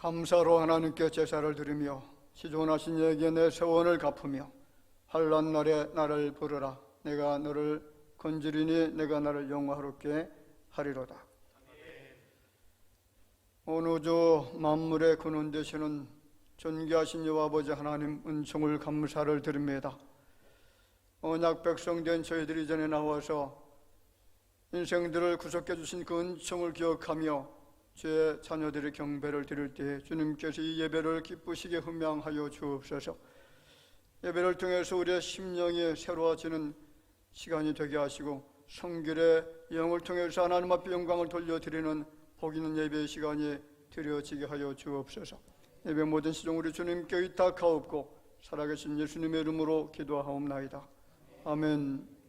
감사로 하나님께 제사를 드리며 지존하신 이에게 내 세원을 갚으며 환난 날에 나를 부르라. 내가 너를 건지리니 내가 나를 영화롭게 하리로다. 온 우주 만물의 근원 되시는 존귀하신 여호와 아버지 하나님, 은총을 감사를 드립니다. 언약 백성된 저희들이 전에 나와서 인생들을 구속해 주신 그 은총을 기억하며 주의 자녀들의 경배를 드릴 때 주님께서 이 예배를 기쁘시게 흠양하여 주옵소서. 예배를 통해서 우리의 심령이 새로워지는 시간이 되게 하시고 성결의 영을 통해서 하나님 앞에 영광을 돌려드리는 복 있는 예배의 시간이 드려지게 하여 주옵소서. 예배 모든 시종 우리 주님께 의탁하옵고 살아계신 예수님의 이름으로 기도하옵나이다. 아멘.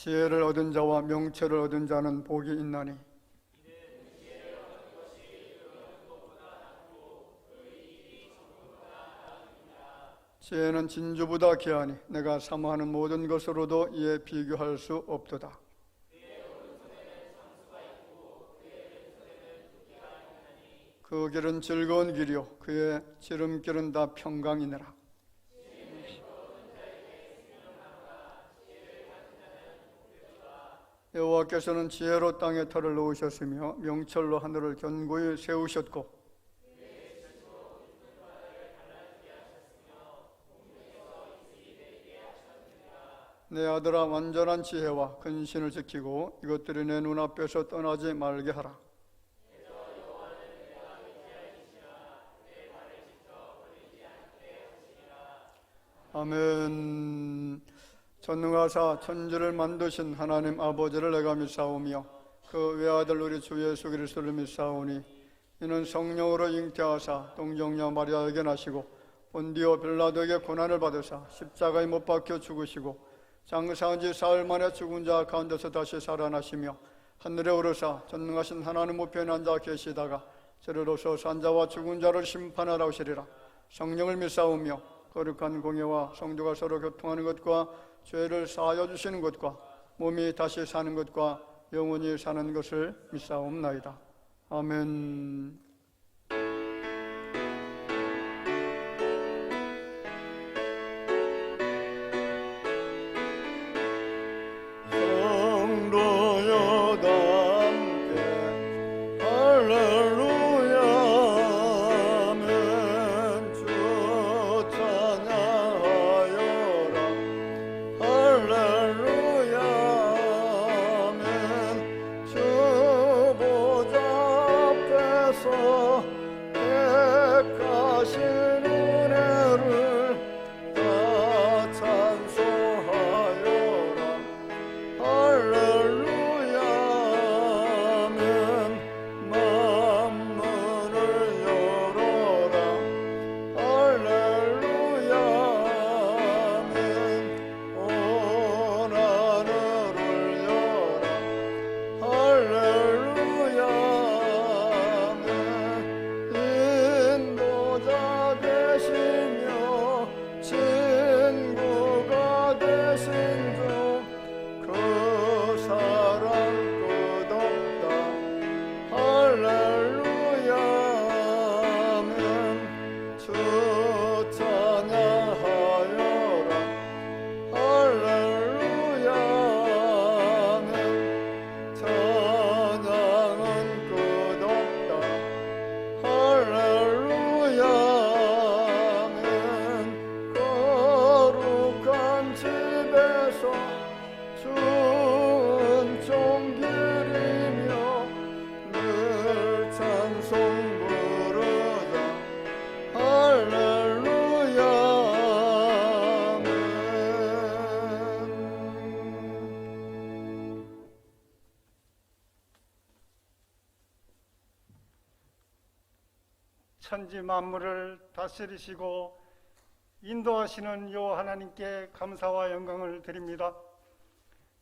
지혜를 얻은 자와 명철을 얻은 자는 복이 있나니 지혜는 진주보다 귀하니 내가 사모하는 모든 것으로도 이에 비교할 수 없도다. 그 길은 즐거운 길이요 그의 지름길은 다 평강이니라. 여호와께서는 지혜로 땅에 터를 놓으셨으며 명철로 하늘을 견고히 세우셨고 내 아들아 완전한 지혜와 근신을 지키고 이것들이 내 눈앞에서 떠나지 말게 하라. 아멘. 전능하사 천지를 만드신 하나님 아버지를 내가 믿사오며 그 외아들 우리 주 예수 그리스도를 믿사오니 이는 성령으로 잉태하사 동정녀 마리아에게 나시고 본디오 빌라도에게 고난을 받으사 십자가에 못 박혀 죽으시고 장사한 지 사흘 만에 죽은 자 가운데서 다시 살아나시며 하늘에 오르사 전능하신 하나님 우편에 앉아 계시다가 저리로서 산자와 죽은 자를 심판하라 오시리라. 성령을 믿사오며 거룩한 공예와 성도가 서로 교통하는 것과 죄를 사하여 주시는 것과 몸이 다시 사는 것과 영원히 사는 것을 믿사옵나이다. 아멘. 성도여 다 함께 할렐루야 아멘. 주 찬양하여라 할렐루야 아멘. 주 보좌 앞에서 택하신 은혜를 다 찬송하여라 할렐루야 아멘. 만문을 열어라 할렐루야 아멘. 온 하늘을 열라 할렐루야 아멘. 인도자 되시며 친구가 되신 주 그 사랑 끝없다 할렐루야 아멘. 주 찬양하여라 할렐루야 아멘. 찬양은 끝없다 할렐루야 아멘. 거룩한 집에서 은총 기리며 늘 찬송 부르자 할렐루야 아멘. 천지 만물을 다스리시고 인도하시는 여호와 하나님께 감사와 영광을 드립니다.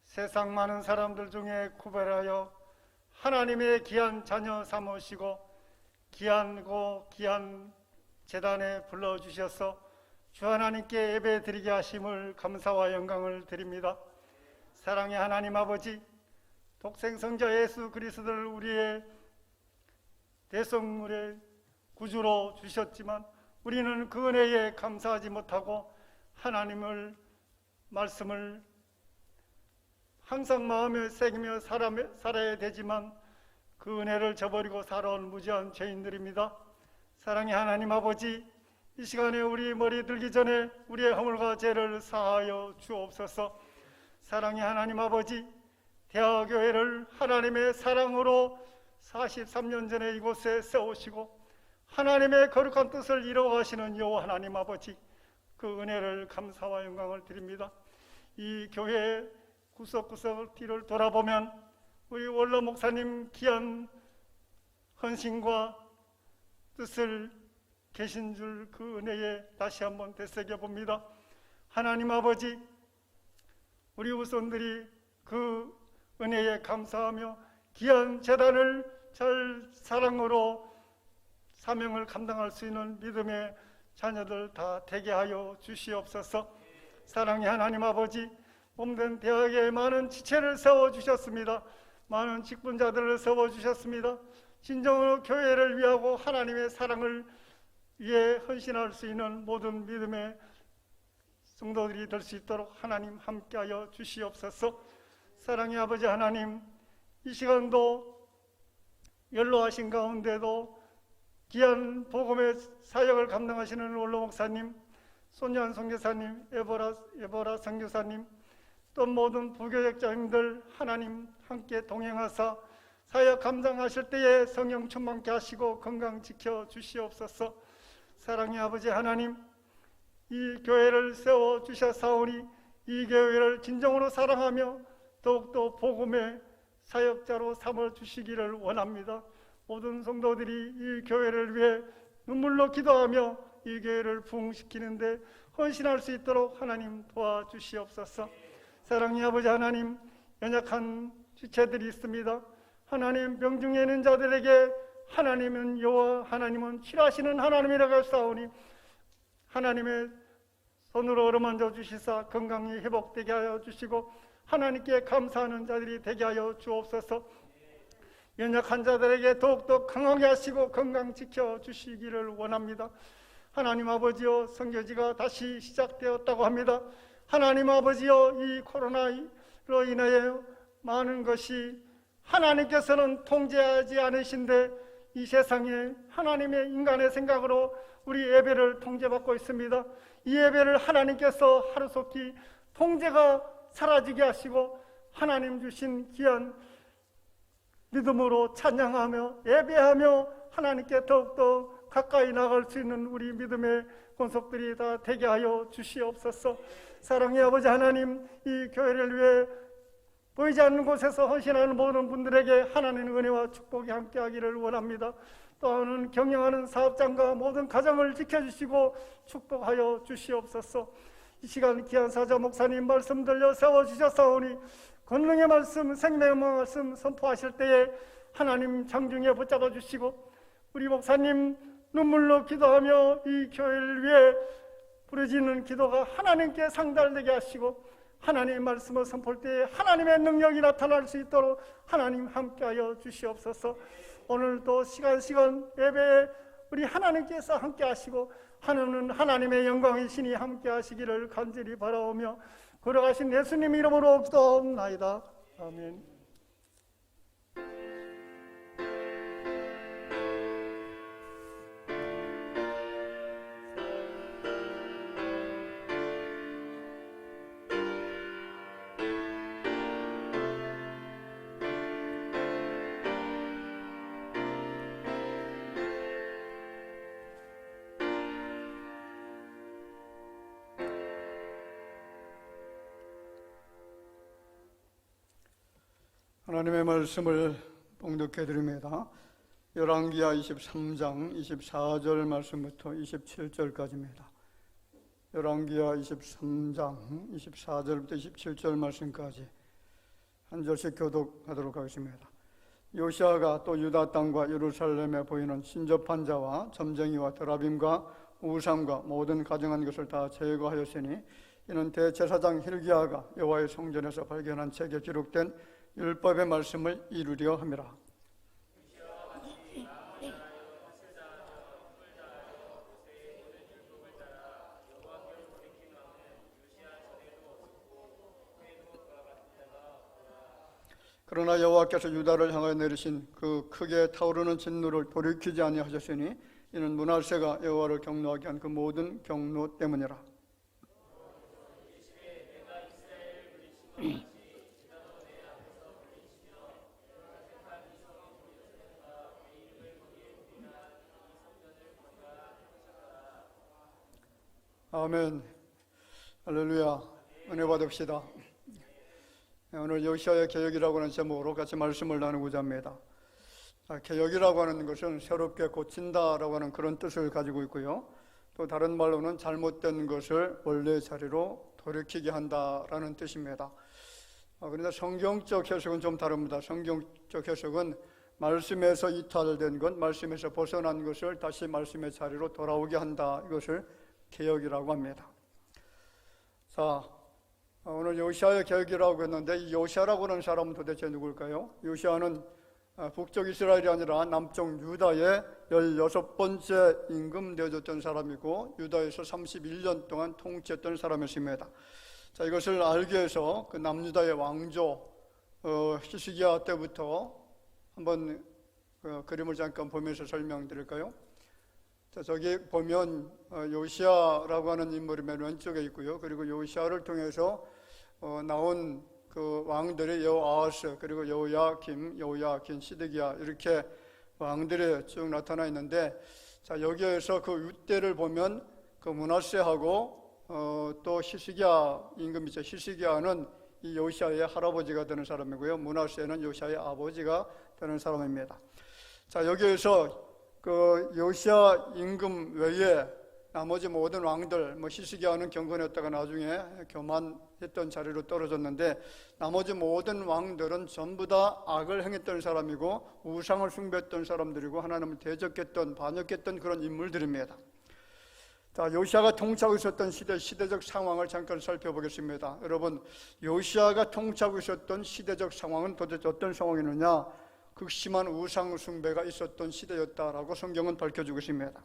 세상 많은 사람들 중에 구별하여 하나님의 귀한 자녀 삼으시고 귀하고 귀한 제단에 불러주셔서 주 하나님께 예배 드리게 하심을 감사와 영광을 드립니다. 사랑의 하나님 아버지, 독생성자 예수 그리스도를 우리의 대성물의 구주로 주셨지만 우리는 그 은혜에 감사하지 못하고 하나님을 말씀을 항상 마음에 새기며 살아야 되지만 그 은혜를 저버리고 살아온 무지한 죄인들입니다. 사랑의 하나님 아버지, 이 시간에 우리 머리 들기 전에 우리의 허물과 죄를 사하여 주옵소서. 사랑의 하나님 아버지, 대하교회를 하나님의 사랑으로 43년 전에 이곳에 세우시고 하나님의 거룩한 뜻을 이루어가시는 여호와 하나님 아버지, 그 은혜를 감사와 영광을 드립니다. 이 교회의 구석구석 뒤를 돌아보면 우리 원로 목사님 귀한 헌신과 뜻을 계신 줄 그 은혜에 다시 한번 되새겨 봅니다. 하나님 아버지, 우리 후손들이 그 은혜에 감사하며 귀한 재단을 잘 사랑으로 사명을 감당할 수 있는 믿음의 자녀들 다 되게 하여 주시옵소서. 사랑의 하나님 아버지, 몸된 대학에 많은 지체를 세워주셨습니다. 많은 직분자들을 세워주셨습니다. 진정으로 교회를 위하고 하나님의 사랑을 위해 헌신할 수 있는 모든 믿음의 성도들이 될 수 있도록 하나님 함께하여 주시옵소서. 사랑의 아버지 하나님, 이 시간도 연로하신 가운데도 귀한 복음의 사역을 감당하시는 원로 목사님, 손현 선교사님, 에보라 선교사님, 또 모든 부교역자님들 하나님 함께 동행하사 사역 감당하실 때에 성령 충만케 하시고 건강 지켜 주시옵소서. 사랑의 아버지 하나님, 이 교회를 세워 주셨사오니 이 교회를 진정으로 사랑하며 더욱더 복음의 사역자로 삼아 주시기를 원합니다. 모든 성도들이 이 교회를 위해 눈물로 기도하며 이 교회를 부흥시키는데 헌신할 수 있도록 하나님 도와주시옵소서. 사랑의 아버지 하나님, 연약한 지체들이 있습니다. 하나님, 병중에 있는 자들에게 하나님은 여호와, 하나님은 치료하시는 하나님이라고 했사오니 하나님의 손으로 어루만져 주시사 건강이 회복되게 하여 주시고 하나님께 감사하는 자들이 되게 하여 주옵소서. 연약한 자들에게 더욱더 강하게 하시고 건강 지켜 주시기를 원합니다. 하나님 아버지여, 선교지가 다시 시작되었다고 합니다. 하나님 아버지여, 이 코로나로 인하여 많은 것이 하나님께서는 통제하지 않으신데 이 세상에 하나님의 인간의 생각으로 우리 예배를 통제받고 있습니다. 이 예배를 하나님께서 하루속히 통제가 사라지게 하시고 하나님 주신 귀한 믿음으로 찬양하며 예배하며 하나님께 더욱더 가까이 나갈 수 있는 우리 믿음의 권속들이 다 되게 하여 주시옵소서. 사랑의 아버지 하나님, 이 교회를 위해 보이지 않는 곳에서 헌신하는 모든 분들에게 하나님의 은혜와 축복이 함께하기를 원합니다. 또한 경영하는 사업장과 모든 가정을 지켜주시고 축복하여 주시옵소서. 이 시간 귀한 사자 목사님 말씀 들려 세워주셨사오니 권능의 말씀, 생명의 말씀 선포하실 때에 하나님 장중에 붙잡아 주시고 우리 목사님 눈물로 기도하며 이 교회를 위해 부르짖는 기도가 하나님께 상달되게 하시고 하나님의 말씀을 선포할 때에 하나님의 능력이 나타날 수 있도록 하나님 함께하여 주시옵소서. 오늘도 시간 예배에 우리 하나님께서 함께 하시고 하나님은 하나님의 영광이시니 함께 하시기를 간절히 바라오며 걸어가신 예수님 이름으로 기도하옵나이다. 아멘. 하나님의 말씀을 봉독해 드립니다. 열왕기하 23장 24절 말씀부터 27절까지입니다. 열왕기하 23장 24절부터 27절 말씀까지 한 절씩 교독하도록 하겠습니다. 요시아가 또 유다 땅과 예루살렘에 보이는 신접한 자와 점쟁이와 드라빔과 우상과 모든 가증한 것을 다 제거하였으니 이는 대제사장 hil기야가 여호와의 성전에서 발견한 책에 기록된 율법의 말씀을 이루려 함이라. 그러나 여호와께서 유다를 향하여 내리신 그 크게 타오르는 진노를 돌이키지 아니하셨으니 이는 므낫세가 여호와를 경노하게 한 그 모든 경노 때문이라. 아멘. 할렐루야. 은혜 받읍시다. 오늘 요시아의 개혁이라고 하는 제목으로 같이 말씀을 나누고자 합니다. 개혁이라고 하는 것은 새롭게 고친다라고 하는 그런 뜻을 가지고 있고요. 또 다른 말로는 잘못된 것을 원래 자리로 돌이키게 한다라는 뜻입니다. 그런데 성경적 해석은 좀 다릅니다. 성경적 해석은 말씀에서 이탈된 것, 말씀에서 벗어난 것을 다시 말씀의 자리로 돌아오게 한다. 이것을 개혁이라고 합니다. 자, 오늘 요시아의 개혁이라고 했는데 이 요시아라고 하는 사람은 도대체 누굴까요? 요시아는 북쪽 이스라엘이 아니라 남쪽 유다의 16번째 임금 되어졌던 사람이고 유다에서 31년 동안 통치했던 사람이었습니다. 자, 이것을 알기 위해서 그 남유다의 왕조 히스기야 때부터 한번 그림을 잠깐 보면서 설명드릴까요? 자, 저기 보면 요시아라고 하는 인물이 맨 왼쪽에 있고요. 그리고 요시아를 통해서 나온 그 왕들이 여호아하스, 그리고 여호야김, 시드기야, 이렇게 왕들이 쭉 나타나 있는데, 자, 여기에서 그 윗대를 보면 그 므낫세하고 또 히스기야 임금이죠. 히스기야는 이 요시야의 할아버지가 되는 사람이고요. 므낫세는 요시야의 아버지가 되는 사람입니다. 자, 여기에서 그 요시야 임금 외에 나머지 모든 왕들, 히스기야는 경건했다가 나중에 교만했던 자리로 떨어졌는데, 나머지 모든 왕들은 전부 다 악을 행했던 사람이고 우상을 숭배했던 사람들이고 하나님을 대적했던, 반역했던 그런 인물들입니다. 자, 요시야가 통치하고 있었던 시대적 상황을 잠깐 살펴보겠습니다. 여러분, 요시야가 통치하고 있었던 시대적 상황은 도대체 어떤 상황이느냐? 극심한 우상 숭배가 있었던 시대였다라고 성경은 밝혀주고 있습니다.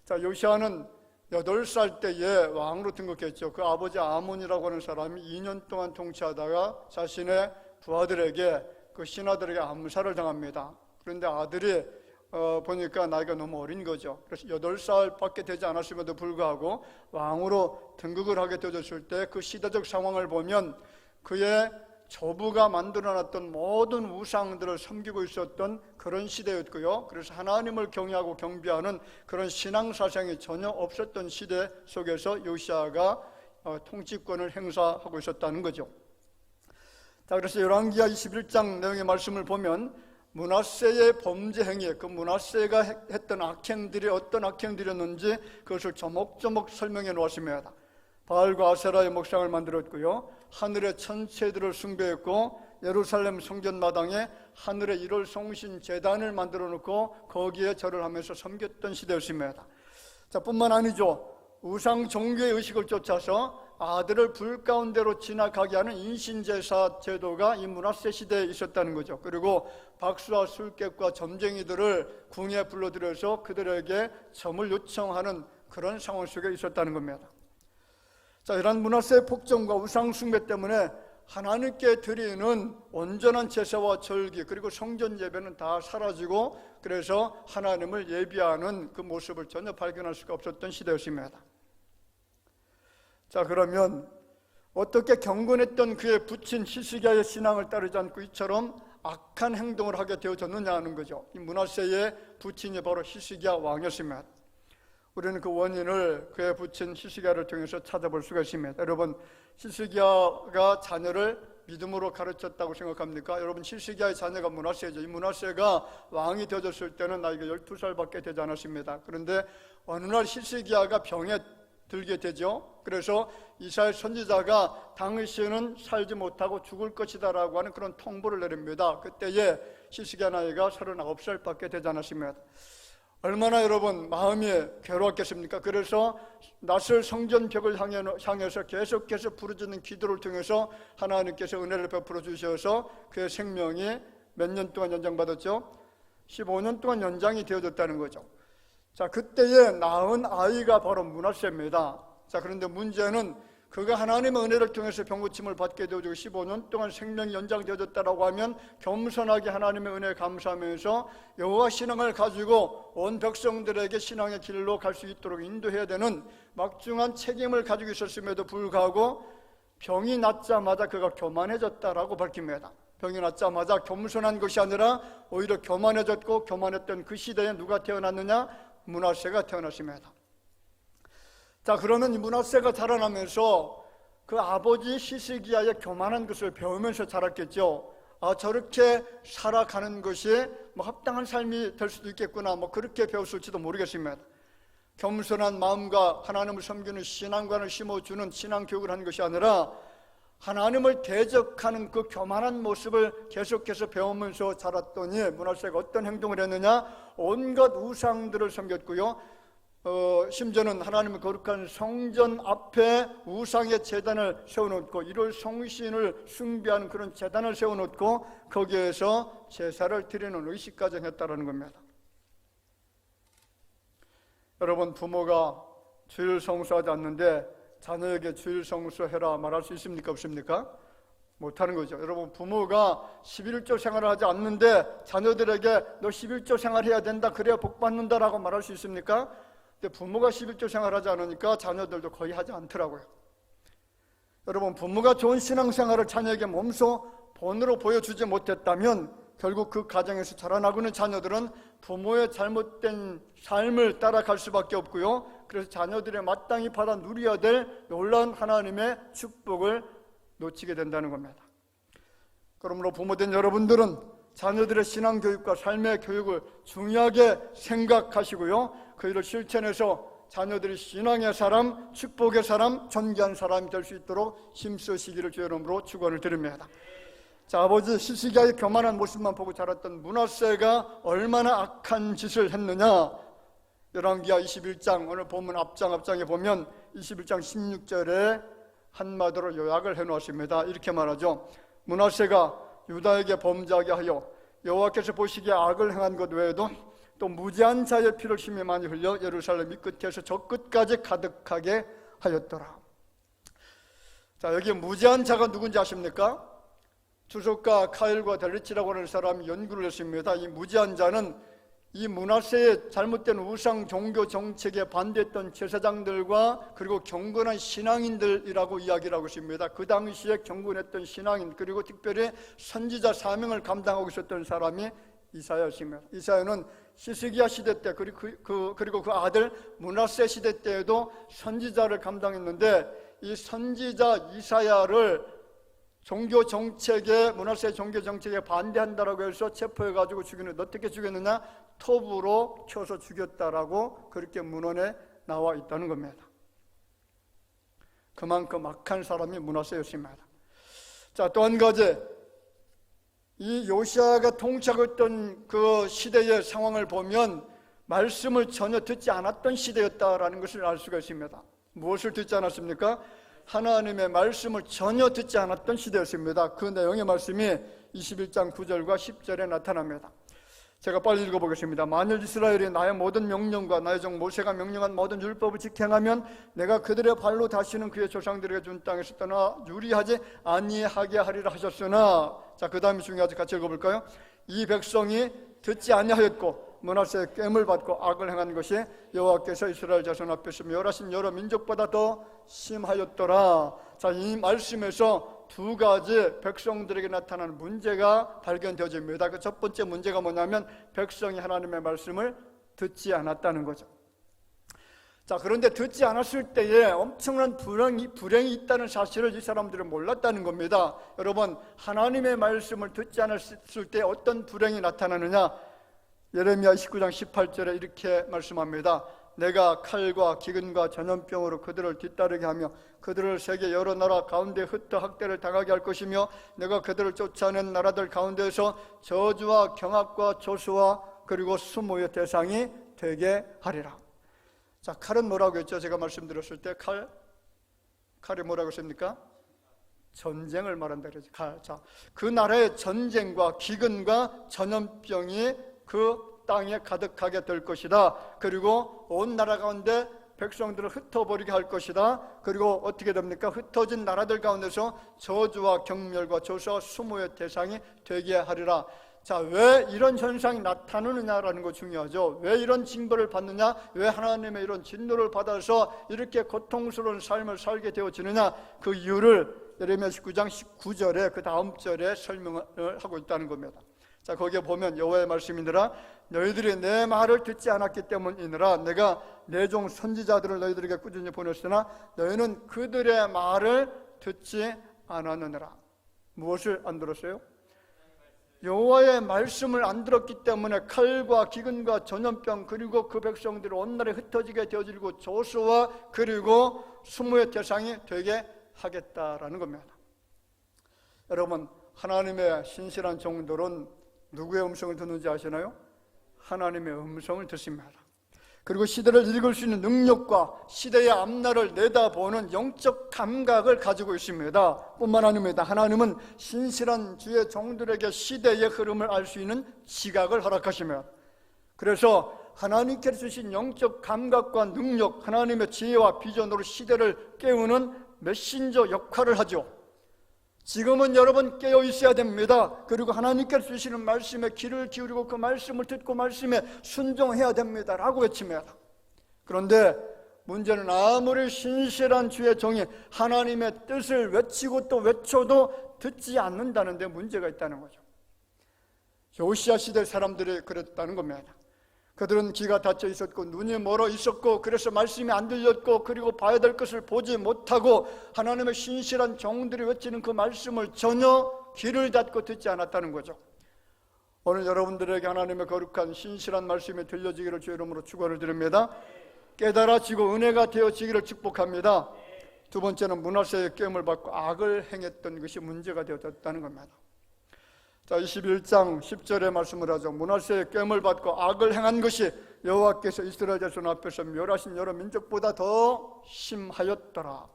자, 요시야는 8살 때에 왕으로 등극했죠. 그 아버지 아몬이라고 하는 사람이 2년 동안 통치하다가 자신의 부하들에게, 그 신하들에게 암살을 당합니다. 그런데 아들이 보니까 나이가 너무 어린 거죠. 그래서 8살밖에 되지 않았음에도 불구하고 왕으로 등극을 하게 되었을 때 그 시대적 상황을 보면 그의 조부가 만들어놨던 모든 우상들을 섬기고 있었던 그런 시대였고요. 그래서 하나님을 경외하고 경배하는 그런 신앙사상이 전혀 없었던 시대 속에서 요시야가 통치권을 행사하고 있었다는 거죠. 자, 그래서 열왕기하 21장 내용의 말씀을 보면 므낫세의 범죄 행위, 그 므낫세가 했던 악행들이 어떤 악행들이었는지 그것을 조목조목 설명해 놓았습니다. 바알과 아세라의 목상을 만들었고요, 하늘의 천체들을 숭배했고, 예루살렘 성전마당에 하늘의 1월 성신 제단을 만들어 놓고 거기에 절을 하면서 섬겼던 시대였습니다. 자, 뿐만 아니죠. 우상 종교의 의식을 쫓아서 아들을 불 가운데로 지나가게 하는 인신제사 제도가 이 므낫세 시대에 있었다는 거죠. 그리고 박수와 술객과 점쟁이들을 궁에 불러들여서 그들에게 점을 요청하는 그런 상황 속에 있었다는 겁니다. 자, 이런 므낫세의 폭정과 우상 숭배 때문에 하나님께 드리는 온전한 제사와 절기, 그리고 성전 예배는 다 사라지고, 그래서 하나님을 예비하는 그 모습을 전혀 발견할 수가 없었던 시대였습니다. 자, 그러면 어떻게 경건했던 그의 부친 히스기야의 신앙을 따르지 않고 이처럼 악한 행동을 하게 되어졌느냐 하는 거죠. 이 므낫세의 부친이 바로 히스기야 왕이었습니다. 우리는 그 원인을 그의 부친 히스기야를 통해서 찾아볼 수가 있습니다. 여러분, 히스기야가 자녀를 믿음으로 가르쳤다고 생각합니까? 여러분, 히스기야의 자녀가 므낫세죠. 이 므낫세가 왕이 되어졌을 때는 나이가 12살밖에 되지 않았습니다. 그런데 어느 날 히스기야가 병에 들게 되죠. 그래서 이사야 선지자가 당신은 살지 못하고 죽을 것이다 라고 하는 그런 통보를 내립니다. 그때에 히스기야 나이가 39살밖에 되지 않았습니다. 얼마나 여러분 마음이 괴로웠겠습니까? 그래서 낯을 성전벽을 향해서 계속해서 부르짖는 기도를 통해서 하나님께서 은혜를 베풀어 주셔서 그의 생명이 몇 년 동안 연장받았죠? 15년 동안 연장이 되어졌다는 거죠. 자, 그때에 낳은 아이가 바로 므낫세입니다. 자, 그런데 문제는 그가 하나님의 은혜를 통해서 병고침을 받게 되어지고 15년 동안 생명이 연장되어졌다라고 하면 겸손하게 하나님의 은혜에 감사하면서 여호와 신앙을 가지고 온 백성들에게 신앙의 길로 갈 수 있도록 인도해야 되는 막중한 책임을 가지고 있었음에도 불구하고 병이 낫자마자 그가 교만해졌다라고 밝힙니다. 병이 낫자마자 겸손한 것이 아니라 오히려 교만해졌고, 교만했던 그 시대에 누가 태어났느냐? 므낫세가 태어났습니다. 자, 그러면 이 므낫세가 자라나면서 그 아버지 히스기야의 교만한 것을 배우면서 자랐겠죠. 아, 저렇게 살아가는 것이 합당한 삶이 될 수도 있겠구나, 그렇게 배웠을지도 모르겠습니다. 겸손한 마음과 하나님을 섬기는 신앙관을 심어주는 신앙교육을 한 것이 아니라 하나님을 대적하는 그 교만한 모습을 계속해서 배우면서 자랐더니 므낫세가 어떤 행동을 했느냐? 온갖 우상들을 섬겼고요, 심지어는 하나님의 거룩한 성전 앞에 우상의 제단을 세워놓고 1월 성신을 숭배하는 그런 제단을 세워놓고 거기에서 제사를 드리는 의식까지 했다는 겁니다. 여러분, 부모가 주일 성수하지 않는데 자녀에게 주일 성수해라 말할 수 있습니까? 없습니까? 못하는 거죠. 여러분, 부모가 11조 생활을 하지 않는데 자녀들에게 너 11조 생활해야 된다, 그래야 복 받는다라고 말할 수 있습니까? 근데 부모가 11조 생활하지 않으니까 자녀들도 거의 하지 않더라고요. 여러분, 부모가 좋은 신앙생활을 자녀에게 몸소 본으로 보여주지 못했다면 결국 그 가정에서 자라나고 있는 자녀들은 부모의 잘못된 삶을 따라갈 수밖에 없고요. 그래서 자녀들의 마땅히 받아 누려야 될 놀라운 하나님의 축복을 놓치게 된다는 겁니다. 그러므로 부모된 여러분들은 자녀들의 신앙교육과 삶의 교육을 중요하게 생각하시고요. 그 일을 실천해서 자녀들이 신앙의 사람, 축복의 사람, 존귀한 사람이 될 수 있도록 힘쓰시기를 주의 이름으로 축원을 드립니다. 자, 아버지 시시기하게 교만한 모습만 보고 자랐던 므낫세가 얼마나 악한 짓을 했느냐. 열왕기하 21장 오늘 본문 앞장에 보면 21장 16절에 한마디로 요약을 해놓았습니다. 이렇게 말하죠. 므낫세가 유다에게 범죄하게 하여 여호와께서 보시기에 악을 행한 것 외에도 또 무지한 자의 피를 심히 많이 흘려 예루살렘 이 끝에서 저 끝까지 가득하게 하였더라. 자, 여기 무지한 자가 누군지 아십니까? 주석가 카일과 델리치라고 하는 사람이 연구를 했습니다. 이 무지한 자는 이 므낫세의 잘못된 우상 종교 정책에 반대했던 제사장들과 그리고 경건한 신앙인들이라고 이야기를 하고 있습니다. 그 당시에 경건했던 신앙인 그리고 특별히 선지자 사명을 감당하고 있었던 사람이 이사야였습니다. 이사야는 시스기야 시대 때 그리고 그 아들 므낫세 시대 때에도 선지자를 감당했는데 이 선지자 이사야를 종교 정책에 므낫세의 종교 정책에 반대한다라고 해서 체포해가지고 죽였는데 어떻게 죽였느냐? 톱으로 쳐서 죽였다라고 그렇게 문헌에 나와 있다는 겁니다. 그만큼 악한 사람이 므낫세였습니다. 자, 또 한 가지, 이 요시아가 통치하고 있던 그 시대의 상황을 보면 말씀을 전혀 듣지 않았던 시대였다라는 것을 알 수가 있습니다. 무엇을 듣지 않았습니까? 하나님의 말씀을 전혀 듣지 않았던 시대였습니다. 그 내용의 말씀이 21장 9절과 10절에 나타납니다. 제가 빨리 읽어보겠습니다. 만일 이스라엘이 나의 모든 명령과 나의 종 모세가 명령한 모든 율법을 지행하면 내가 그들의 발로 다시는 그의 조상들에게 준 땅에서 떠나 유리하지 아니하게 하리라 하셨으나, 자, 그 다음이 중요하지. 같이 읽어볼까요? 이 백성이 듣지 아니하였고 므낫세의 깸을 받고 악을 행한 것이 여호와께서 이스라엘 자손 앞에서 멸하신 여러 민족보다 더 심하였더라. 자, 이 말씀에서 두 가지 백성들에게 나타나는 문제가 발견되어집니다. 그 첫 번째 문제가 뭐냐면 백성이 하나님의 말씀을 듣지 않았다는 거죠. 자, 그런데 듣지 않았을 때에 엄청난 불행이 있다는 사실을 이 사람들은 몰랐다는 겁니다. 여러분, 하나님의 말씀을 듣지 않았을 때 어떤 불행이 나타나느냐? 예레미야 19장 18절에 이렇게 말씀합니다. 내가 칼과 기근과 전염병으로 그들을 뒤따르게 하며 그들을 세계 여러 나라 가운데 흩어 학대를 당하게 할 것이며 내가 그들을 쫓아낸 나라들 가운데에서 저주와 경악과 조수와 그리고 수모의 대상이 되게 하리라. 자, 칼은 뭐라고 했죠? 제가 말씀드렸을 때 칼이 뭐라고 했습니까? 전쟁을 말한다 그러죠. 칼. 자, 그 나라의 전쟁과 기근과 전염병이 그 땅에 가득하게 될 것이다. 그리고 온 나라 가운데 백성들을 흩어버리게 할 것이다. 그리고 어떻게 됩니까? 흩어진 나라들 가운데서 저주와 경멸과 조사와 수모의 대상이 되게 하리라. 자, 왜 이런 현상이 나타나느냐라는 거 중요하죠. 왜 이런 징벌을 받느냐? 왜 하나님의 이런 진노를 받아서 이렇게 고통스러운 삶을 살게 되어지느냐? 그 이유를 예레미야 19장 19절에 그 다음 절에 설명을 하고 있다는 겁니다. 자, 거기에 보면 여호와의 말씀이니라 너희들이 내 말을 듣지 않았기 때문이니라 내가 내 종 선지자들을 너희들에게 꾸준히 보냈으나 너희는 그들의 말을 듣지 않았느니라. 무엇을 안 들었어요? 여호와의 말씀을 안 들었기 때문에 칼과 기근과 전염병 그리고 그 백성들이 온 나라에 흩어지게 되어지고 조수와 그리고 수모의 대상이 되게 하겠다라는 겁니다. 여러분, 하나님의 신실한 종들은 누구의 음성을 듣는지 아시나요? 하나님의 음성을 듣습니다. 그리고 시대를 읽을 수 있는 능력과 시대의 앞날을 내다보는 영적 감각을 가지고 있습니다. 뿐만 아닙니다. 하나님은 신실한 주의 종들에게 시대의 흐름을 알 수 있는 지각을 허락하시며, 그래서 하나님께서 주신 영적 감각과 능력, 하나님의 지혜와 비전으로 시대를 깨우는 메신저 역할을 하죠. 지금은 여러분 깨어 있어야 됩니다. 그리고 하나님께서 주시는 말씀에 귀를 기울이고 그 말씀을 듣고 말씀에 순종해야 됩니다 라고 외칩니다. 그런데 문제는 아무리 신실한 주의 종이 하나님의 뜻을 외치고 또 외쳐도 듣지 않는다는 데 문제가 있다는 거죠. 요시야 시대 사람들이 그랬다는 겁니다. 그들은 귀가 닫혀 있었고 눈이 멀어 있었고 그래서 말씀이 안 들렸고 그리고 봐야 될 것을 보지 못하고 하나님의 신실한 종들이 외치는 그 말씀을 전혀 귀를 닫고 듣지 않았다는 거죠. 오늘 여러분들에게 하나님의 거룩한 신실한 말씀이 들려지기를 주의 이름으로 축원을 드립니다. 깨달아지고 은혜가 되어지기를 축복합니다. 두 번째는 므낫세의 깨움을 받고 악을 행했던 것이 문제가 되어졌다는 겁니다. 자, 21장 10절의 말씀을 하죠. 므낫세의 깨움을 받고 악을 행한 것이 여호와께서 이스라엘 자손 앞에서 멸하신 여러 민족보다 더 심하였더라.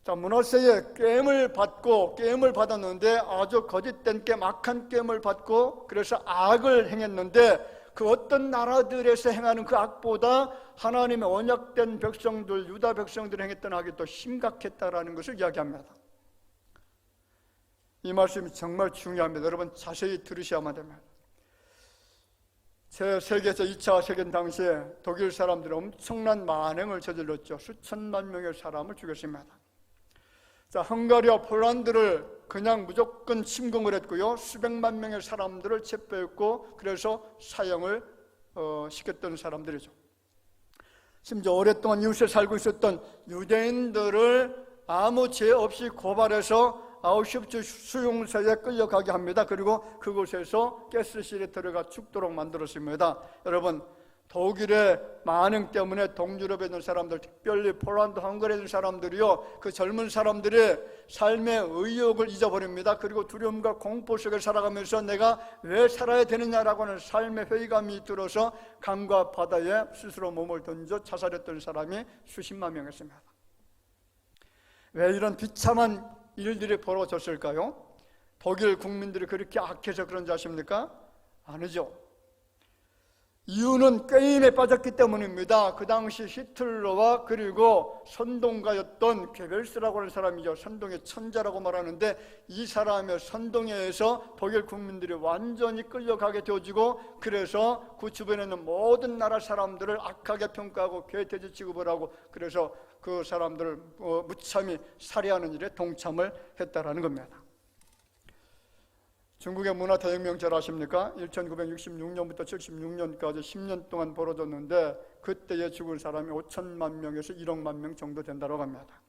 자, 므낫세의 깨움을 받았는데 아주 거짓된 깨움, 악한 깨움을 받고 그래서 악을 행했는데 그 어떤 나라들에서 행하는 그 악보다 하나님의 언약된 백성들, 유다 백성들이 행했던 악이 더 심각했다라는 것을 이야기합니다. 이 말씀이 정말 중요합니다. 여러분 자세히 들으셔야만 됩니다. 제2차 세계대전 당시에 독일 사람들이 엄청난 만행을 저질렀죠. 수천만 명의 사람을 죽였습니다. 자, 헝가리와 폴란드를 그냥 무조건 침공을 했고요. 수백만 명의 사람들을 체포했고 그래서 사형을 시켰던 사람들이죠. 심지어 오랫동안 이웃에 살고 있었던 유대인들을 아무 죄 없이 고발해서 아우슈비츠 수용소에 끌려가게 합니다. 그리고 그곳에서 가스실에 들어가 죽도록 만들었습니다. 여러분 독일의 만행 때문에 동유럽에 있는 사람들, 특별히 폴란드, 헝가리에 있는 사람들이요, 그 젊은 사람들이 삶의 의욕을 잊어버립니다. 그리고 두려움과 공포 속에 살아가면서 내가 왜 살아야 되느냐라고 하는 삶의 회의감이 들어서 강과 바다에 스스로 몸을 던져 자살했던 사람이 수십만 명이었습니다. 왜 이런 비참한 일들이 벌어졌을까요? 독일 국민들이 그렇게 악해서 그런지 아십니까? 아니죠. 이유는 게임에 빠졌기 때문입니다. 그 당시 히틀러와 그리고 선동가였던 게벨스라고 하는 사람이죠. 선동의 천자라고 말하는데 이 사람의 선동에 의해서 독일 국민들이 완전히 끌려가게 되어지고 그래서 그 주변에 있는 모든 나라 사람들을 악하게 평가하고 괴돼지 취급을 하고 그래서 그 사람들을 무참히 살해하는 일에 동참을 했다라는 겁니다. 중국의 문화대혁명 잘 아십니까? 1966년부터 76년까지 10년 동안 벌어졌는데 그때에 죽은 사람이 5천만 명에서 1억만 명 정도 된다고 합니다.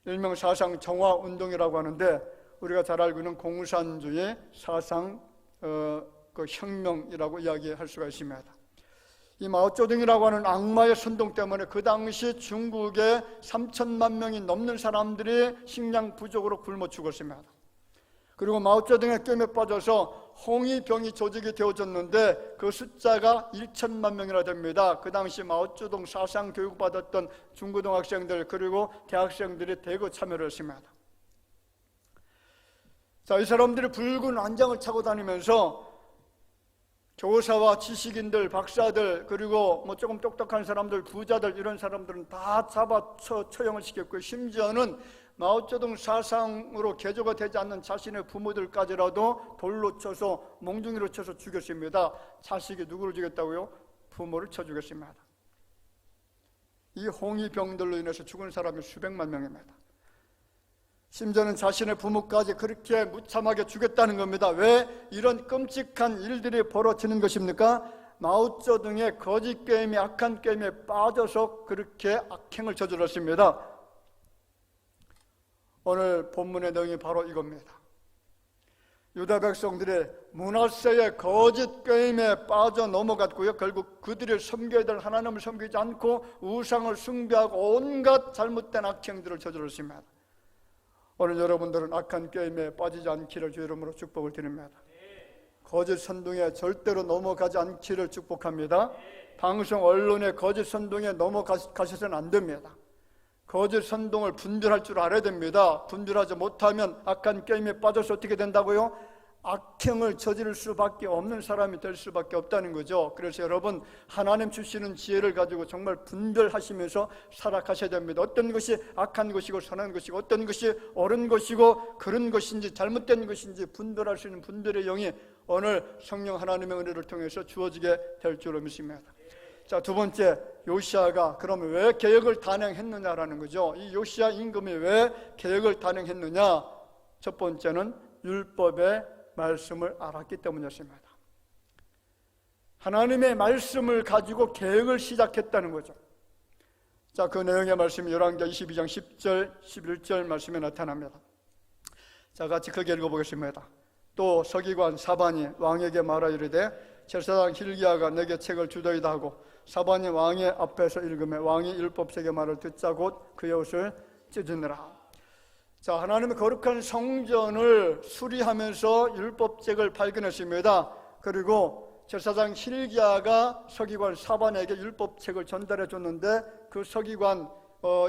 일명 사상 정화운동이라고 하는데 우리가 잘 알고 있는 공산주의 사상 그 혁명이라고 이야기할 수가 있습니다. 이 마오쩌둥이라고 하는 악마의 선동 때문에 그 당시 중국에 3천만 명이 넘는 사람들이 식량 부족으로 굶어 죽었습니다. 그리고 마오쩌둥의 꿰매 빠져서 홍위병이 조직이 되어졌는데 그 숫자가 1천만 명이나 됩니다. 그 당시 마오쩌둥 사상 교육받았던 중고등학생들 그리고 대학생들이 대거 참여를 했습니다. 자, 이 사람들이 붉은 안장을 차고 다니면서 교사와 지식인들, 박사들 그리고 뭐 조금 똑똑한 사람들, 부자들 이런 사람들은 다 잡아 처형을 시켰고요. 심지어는 마오쩌둥 사상으로 개조가 되지 않는 자신의 부모들까지라도 돌로 쳐서 몽둥이로 쳐서 죽였습니다. 자식이 누구를 죽였다고요? 부모를 쳐 죽였습니다. 이 홍위병들로 인해서 죽은 사람이 수백만 명입니다. 심지어는 자신의 부모까지 그렇게 무참하게 죽였다는 겁니다. 왜 이런 끔찍한 일들이 벌어지는 것입니까? 마오쩌둥의 거짓 게임에 악한 게임에 빠져서 그렇게 악행을 저질렀습니다. 오늘 본문의 내용이 바로 이겁니다. 유다 백성들의 므낫세의 거짓 게임에 빠져 넘어갔고요. 결국 그들이 섬겨야 될 하나님을 섬기지 않고 우상을 숭배하고 온갖 잘못된 악행들을 저질렀습니다. 오늘 여러분들은 악한 게임에 빠지지 않기를 주의 이름으로 축복을 드립니다. 거짓 선동에 절대로 넘어가지 않기를 축복합니다. 방송 언론의 거짓 선동에 넘어가셔서는 안 됩니다. 거짓 선동을 분별할 줄 알아야 됩니다. 분별하지 못하면 악한 게임에 빠져서 어떻게 된다고요? 악행을 저지를 수밖에 없는 사람이 될 수밖에 없다는 거죠. 그래서 여러분 하나님 주시는 지혜를 가지고 정말 분별하시면서 살아가셔야 됩니다. 어떤 것이 악한 것이고 선한 것이고 어떤 것이 옳은 것이고 그런 것인지 잘못된 것인지 분별할 수 있는 분별의 영이 오늘 성령 하나님의 은혜를 통해서 주어지게 될 줄로 믿습니다. 자, 두 번째, 요시야가 그러면 왜 개혁을 단행했느냐라는 거죠. 이 요시야 임금이 왜 개혁을 단행했느냐? 첫 번째는 율법의 말씀을 알았기 때문이었습니다. 하나님의 말씀을 가지고 개혁을 시작했다는 거죠. 자, 그 내용의 말씀이 열왕기하 22장 10절, 11절 말씀에 나타납니다. 자, 같이 크게 읽어보겠습니다. 또 서기관 사반이 왕에게 말하 이르되 제사장 hil기야가 내게 책을 주더이다 하고 사반이 왕의 앞에서 읽으며 왕이 율법책의 말을 듣자 곧 그의 옷을 찢으니라. 자, 하나님의 거룩한 성전을 수리하면서 율법책을 발견했습니다. 그리고 제사장 hil기야가 서기관 사반에게 율법책을 전달해 줬는데 그 서기관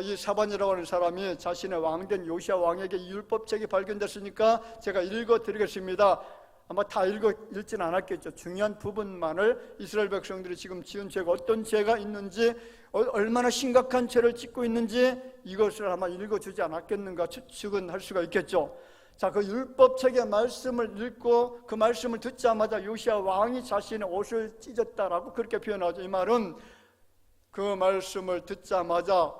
이 사반이라고 하는 사람이 자신의 왕된 요시야 왕에게 이 율법책이 발견됐으니까 제가 읽어드리겠습니다. 아마 다 읽지는 않았겠죠. 중요한 부분만을 이스라엘 백성들이 지금 지은 죄가 어떤 죄가 있는지, 얼마나 심각한 죄를 짓고 있는지 이것을 아마 읽어주지 않았겠는가 추측은 할 수가 있겠죠. 자, 그 율법책의 말씀을 읽고 그 말씀을 듣자마자 요시야 왕이 자신의 옷을 찢었다라고 그렇게 표현하죠. 이 말은 그 말씀을 듣자마자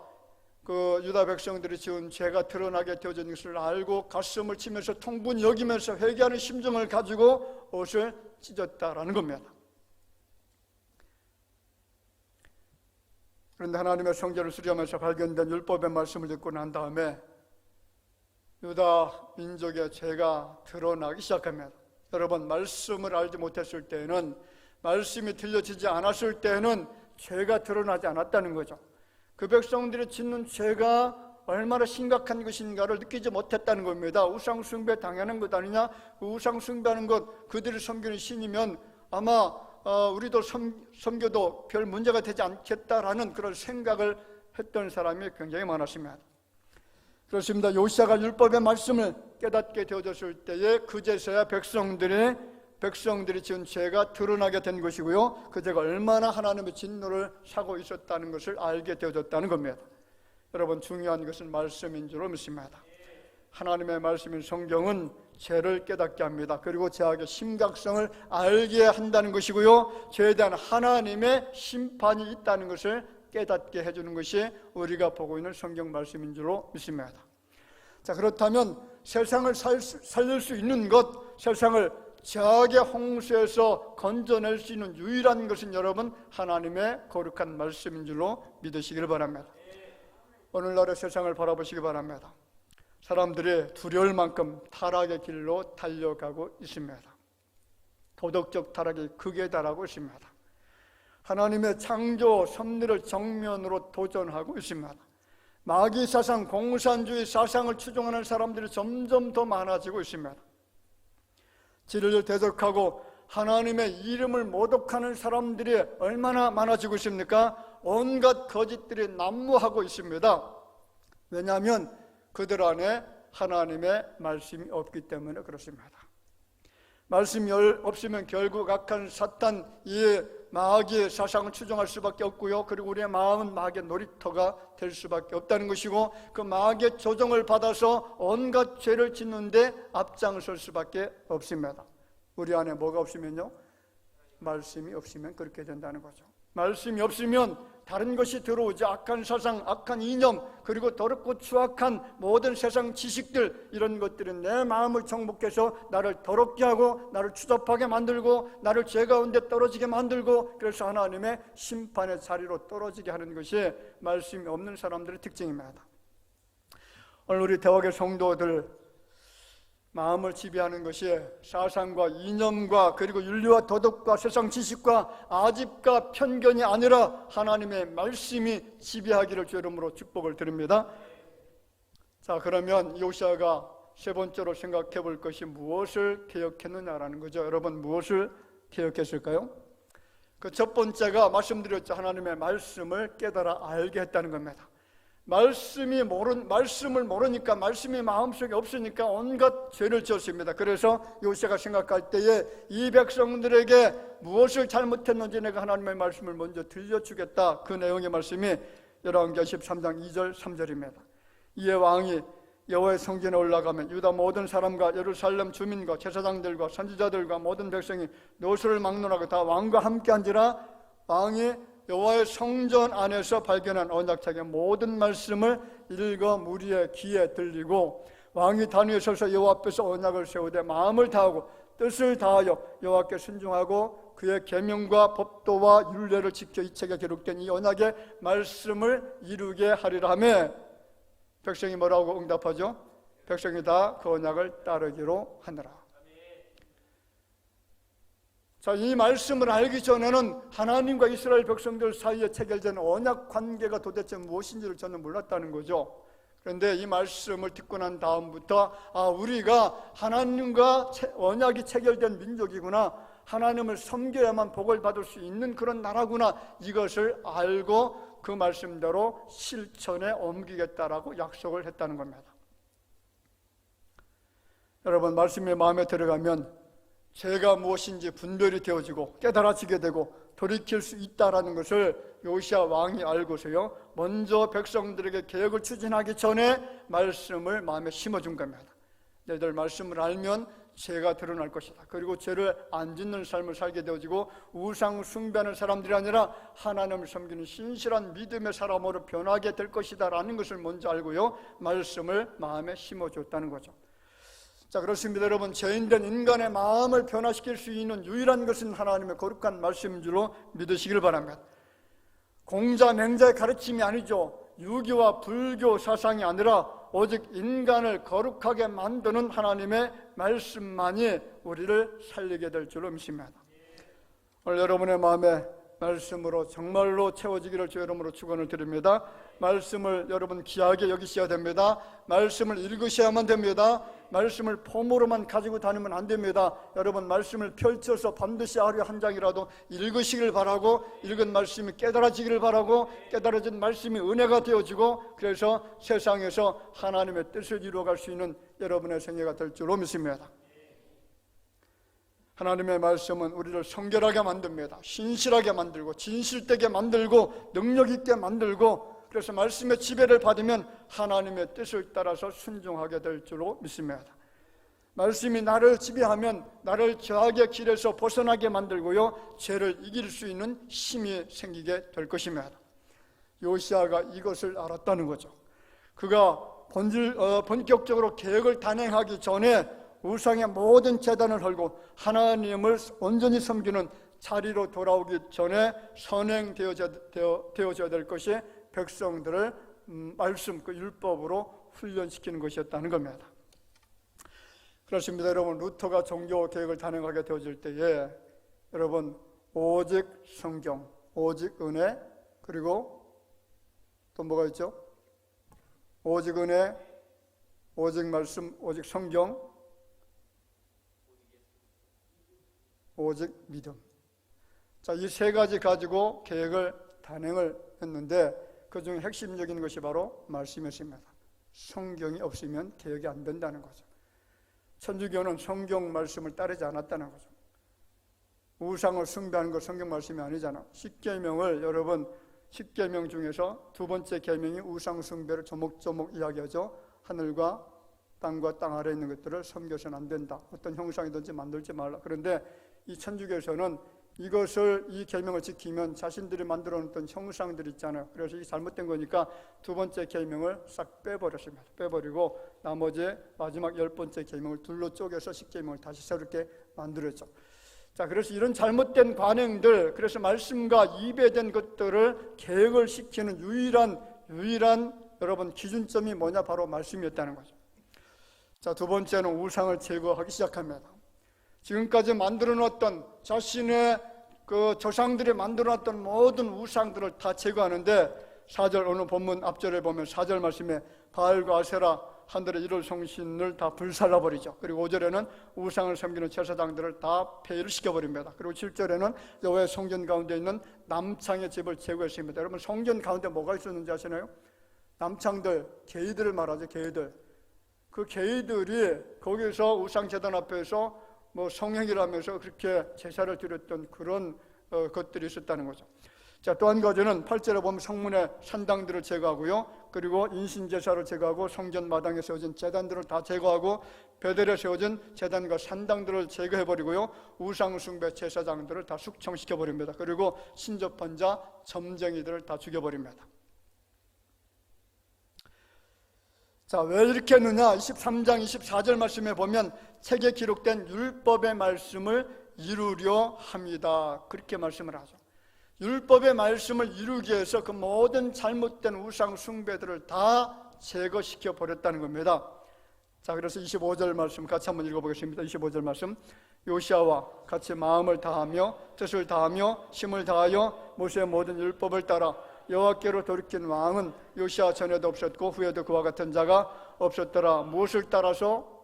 그 유다 백성들이 지은 죄가 드러나게 되어진 것을 알고 가슴을 치면서 통분히 여기면서 회개하는 심정을 가지고 옷을 찢었다라는 겁니다. 그런데 하나님의 성전을 수리하면서 발견된 율법의 말씀을 듣고 난 다음에 유다 민족의 죄가 드러나기 시작합니다. 여러분, 말씀을 알지 못했을 때에는, 말씀이 들려지지 않았을 때에는 죄가 드러나지 않았다는 거죠. 그 백성들이 짓는 죄가 얼마나 심각한 것인가를 느끼지 못했다는 겁니다. 우상 숭배 당하는 것 아니냐? 우상 숭배하는 것, 그들이 섬기는 신이면 아마 우리도 섬겨도 별 문제가 되지 않겠다라는 그런 생각을 했던 사람이 굉장히 많았습니다. 그렇습니다. 요시야가 율법의 말씀을 깨닫게 되어졌을 때에 그제서야 백성들이 지은 죄가 드러나게 된 것이고요, 그 죄가 얼마나 하나님의 진노를 사고 있었다는 것을 알게 되어졌다는 겁니다. 여러분, 중요한 것은 말씀인 줄 믿습니다. 하나님의 말씀인 성경은 죄를 깨닫게 합니다. 그리고 죄악의 심각성을 알게 한다는 것이고요, 죄에 대한 하나님의 심판이 있다는 것을 깨닫게 해주는 것이 우리가 보고 있는 성경 말씀인 줄로 믿습니다. 자, 그렇다면 세상을 살릴 수 있는 것, 세상을 죄악의 홍수에서 건져낼 수 있는 유일한 것은 여러분 하나님의 거룩한 말씀인 줄로 믿으시길 바랍니다. 오늘날의 세상을 바라보시기 바랍니다. 사람들이 두려울 만큼 타락의 길로 달려가고 있습니다. 도덕적 타락이 극에 달하고 있습니다. 하나님의 창조 섭리를 정면으로 도전하고 있습니다. 마귀 사상, 공산주의 사상을 추종하는 사람들이 점점 더 많아지고 있습니다. 진리를 대적하고 하나님의 이름을 모독하는 사람들이 얼마나 많아지고 있습니까? 온갖 거짓들이 난무하고 있습니다. 왜냐하면 그들 안에 하나님의 말씀이 없기 때문에 그렇습니다. 말씀이 없으면 결국 악한 사탄, 이 마귀의 사상을 추종할 수밖에 없고요, 그리고 우리의 마음은 마귀의 놀이터가 될 수밖에 없다는 것이고, 그 마귀의 조종을 받아서 온갖 죄를 짓는데 앞장설 수밖에 없습니다. 우리 안에 뭐가 없으면요? 말씀이 없으면 그렇게 된다는 거죠. 말씀이 없으면 다른 것이 들어오지, 악한 사상, 악한 이념, 그리고 더럽고 추악한 모든 세상 지식들, 이런 것들은 내 마음을 정복해서 나를 더럽게 하고 나를 추잡하게 만들고 나를 죄 가운데 떨어지게 만들고, 그래서 하나님의 심판의 자리로 떨어지게 하는 것이 말씀이 없는 사람들의 특징입니다. 오늘 우리 대학의 성도들 마음을 지배하는 것이 사상과 이념과 그리고 윤리와 도덕과 세상 지식과 아집과 편견이 아니라 하나님의 말씀이 지배하기를 주 이름으로 축복을 드립니다. 자, 그러면 요시야가 세 번째로 생각해 볼 것이 무엇을 개혁했느냐라는 거죠. 여러분, 무엇을 개혁했을까요? 그 첫 번째가 말씀드렸죠. 하나님의 말씀을 깨달아 알게 했다는 겁니다. 말씀을 모르니까, 말씀이 마음속에 없으니까 온갖 죄를 지었습니다. 그래서 요시야가 생각할 때에 이 백성들에게 무엇을 잘못했는지 내가 하나님의 말씀을 먼저 들려주겠다, 그 내용의 말씀이 열왕기하 13장 2절 3절입니다. 이에 왕이 여호와의 성전에 올라가면 유다 모든 사람과 예루살렘 주민과 제사장들과 선지자들과 모든 백성이 노소를 막론하고 다 왕과 함께 앉으라. 왕이 여호와의 성전 안에서 발견한 언약책의 모든 말씀을 읽어 무리의 귀에 들리고 왕이 단 위에 서서 여호와 앞에서 언약을 세우되 마음을 다하고 뜻을 다하여 여호와께 순종하고 그의 계명과 법도와 율례를 지켜 이 책에 기록된 이 언약의 말씀을 이루게 하리라 하며 백성이 뭐라고 응답하죠? 백성이 다 그 언약을 따르기로 하느라. 자, 이 말씀을 알기 전에는 하나님과 이스라엘 백성들 사이에 체결된 언약 관계가 도대체 무엇인지를 저는 몰랐다는 거죠. 그런데 이 말씀을 듣고 난 다음부터 우리가 하나님과 언약이 체결된 민족이구나, 하나님을 섬겨야만 복을 받을 수 있는 그런 나라구나, 이것을 알고 그 말씀대로 실천에 옮기겠다라고 약속을 했다는 겁니다. 여러분, 말씀이 마음에 들어가면 죄가 무엇인지 분별이 되어지고 깨달아지게 되고 돌이킬 수 있다라는 것을 요시야 왕이 알고서요, 먼저 백성들에게 계획을 추진하기 전에 말씀을 마음에 심어준 겁니다. 너희들 말씀을 알면 죄가 드러날 것이다. 그리고 죄를 안 짓는 삶을 살게 되어지고 우상 숭배하는 사람들이 아니라 하나님을 섬기는 신실한 믿음의 사람으로 변하게 될 것이다 라는 것을 먼저 알고요, 말씀을 마음에 심어줬다는 거죠. 자, 그렇습니다. 여러분, 죄인된 인간의 마음을 변화시킬 수 있는 유일한 것은 하나님의 거룩한 말씀인 줄로 믿으시길 바랍니다. 공자 맹자의 가르침이 아니죠. 유교와 불교 사상이 아니라 오직 인간을 거룩하게 만드는 하나님의 말씀만이 우리를 살리게 될 줄로 믿습니다. 오늘 여러분의 마음에 말씀으로 정말로 채워지기를 주의 이름으로 축원을 드립니다. 말씀을 여러분 귀하게 여기셔야 됩니다. 말씀을 읽으셔야만 됩니다. 말씀을 폼으로만 가지고 다니면 안 됩니다. 여러분, 말씀을 펼쳐서 반드시 하루에 한 장이라도 읽으시길 바라고, 읽은 말씀이 깨달아지기를 바라고, 깨달아진 말씀이 은혜가 되어지고, 그래서 세상에서 하나님의 뜻을 이루어갈 수 있는 여러분의 생애가 될 줄로 믿습니다. 하나님의 말씀은 우리를 성결하게 만듭니다. 신실하게 만들고 진실되게 만들고 능력 있게 만들고, 그래서 말씀의 지배를 받으면 하나님의 뜻을 따라서 순종하게 될 줄로 믿습니다. 말씀이 나를 지배하면 나를 죄악의 길에서 벗어나게 만들고요, 죄를 이길 수 있는 힘이 생기게 될 것입니다. 요시야가 이것을 알았다는 거죠. 그가 본격적으로 계획을 단행하기 전에 우상의 모든 재단을 헐고 하나님을 온전히 섬기는 자리로 돌아오기 전에 선행되어져야 될 것이 백성들을 말씀, 그 율법으로 훈련시키는 것이었다는 겁니다. 그렇습니다. 여러분, 루터가 종교 계획을 단행하게 되어질 때에 여러분, 오직 성경, 오직 은혜, 그리고 또 뭐가 있죠? 오직 은혜, 오직 말씀, 오직 성경, 오직 믿음. 자, 이 세 가지 가지고 계획을 단행을 했는데 그 중 핵심적인 것이 바로 말씀이었습니다. 성경이 없으면 계획이 안 된다는 거죠. 천주교는 성경 말씀을 따르지 않았다는 거죠. 우상을 숭배하는 것 성경 말씀이 아니잖아. 십계명을 여러분, 십계명 중에서 두 번째 계명이 우상 숭배를 조목조목 이야기하죠. 하늘과 땅과 땅 아래에 있는 것들을 섬겨서는 안 된다. 어떤 형상이든지 만들지 말라. 그런데 이 천주교에서는 이것을, 이 계명을 지키면 자신들이 만들어 놓던 형상들이 있잖아요. 그래서 이게 잘못된 거니까 두 번째 계명을 싹 빼버렸습니다. 빼버리고 나머지 마지막 10번째 계명을 둘로 쪼개서 십계명을 다시 새롭게 만들었죠. 자, 그래서 이런 잘못된 관행들, 그래서 말씀과 이배된 것들을 계획을 시키는 유일한 여러분 기준점이 뭐냐? 바로 말씀이었다는 거죠. 자, 두 번째는 우상을 제거하기 시작합니다. 지금까지 만들어놨던 자신의 그 조상들이 만들어놨던 모든 우상들을 다 제거하는데 4절 오늘 본문 앞절에 보면 4절 말씀에 바알과 아세라 하늘의 이를 성신을 다 불살라버리죠. 그리고 5절에는 우상을 섬기는 제사장들을 다 폐위를 시켜버립니다. 그리고 7절에는 여호와의 성전 가운데 있는 남창의 집을 제거했습니다. 여러분, 성전 가운데 뭐가 있었는지 아시나요? 남창들, 게이들을 말하죠. 게이들. 그 게이들이 거기서 우상제단 앞에서 뭐 성행이라면서 그렇게 제사를 드렸던 그런 것들이 있었다는 거죠. 자, 또 한 가지는 8절에 보면 성문의 산당들을 제거하고요, 그리고 인신제사를 제거하고 성전 마당에 세워진 제단들을 다 제거하고 베델에 세워진 제단과 산당들을 제거해버리고요, 우상숭배 제사장들을 다 숙청시켜버립니다. 그리고 신접한 자 점쟁이들을 다 죽여버립니다. 자, 왜 이렇게 했느냐? 23장 24절 말씀에 보면 책에 기록된 율법의 말씀을 이루려 합니다. 그렇게 말씀을 하죠. 율법의 말씀을 이루기 위해서 그 모든 잘못된 우상 숭배들을 다 제거시켜 버렸다는 겁니다. 자, 그래서 25절 말씀 같이 한번 읽어보겠습니다. 25절 말씀. 요시아와 같이 마음을 다하며 뜻을 다하며 힘을 다하여 모세의 모든 율법을 따라 여호와께로 돌이킨 왕은 요시아 전에도 없었고 후에도 그와 같은 자가 없었더라. 무엇을 따라서?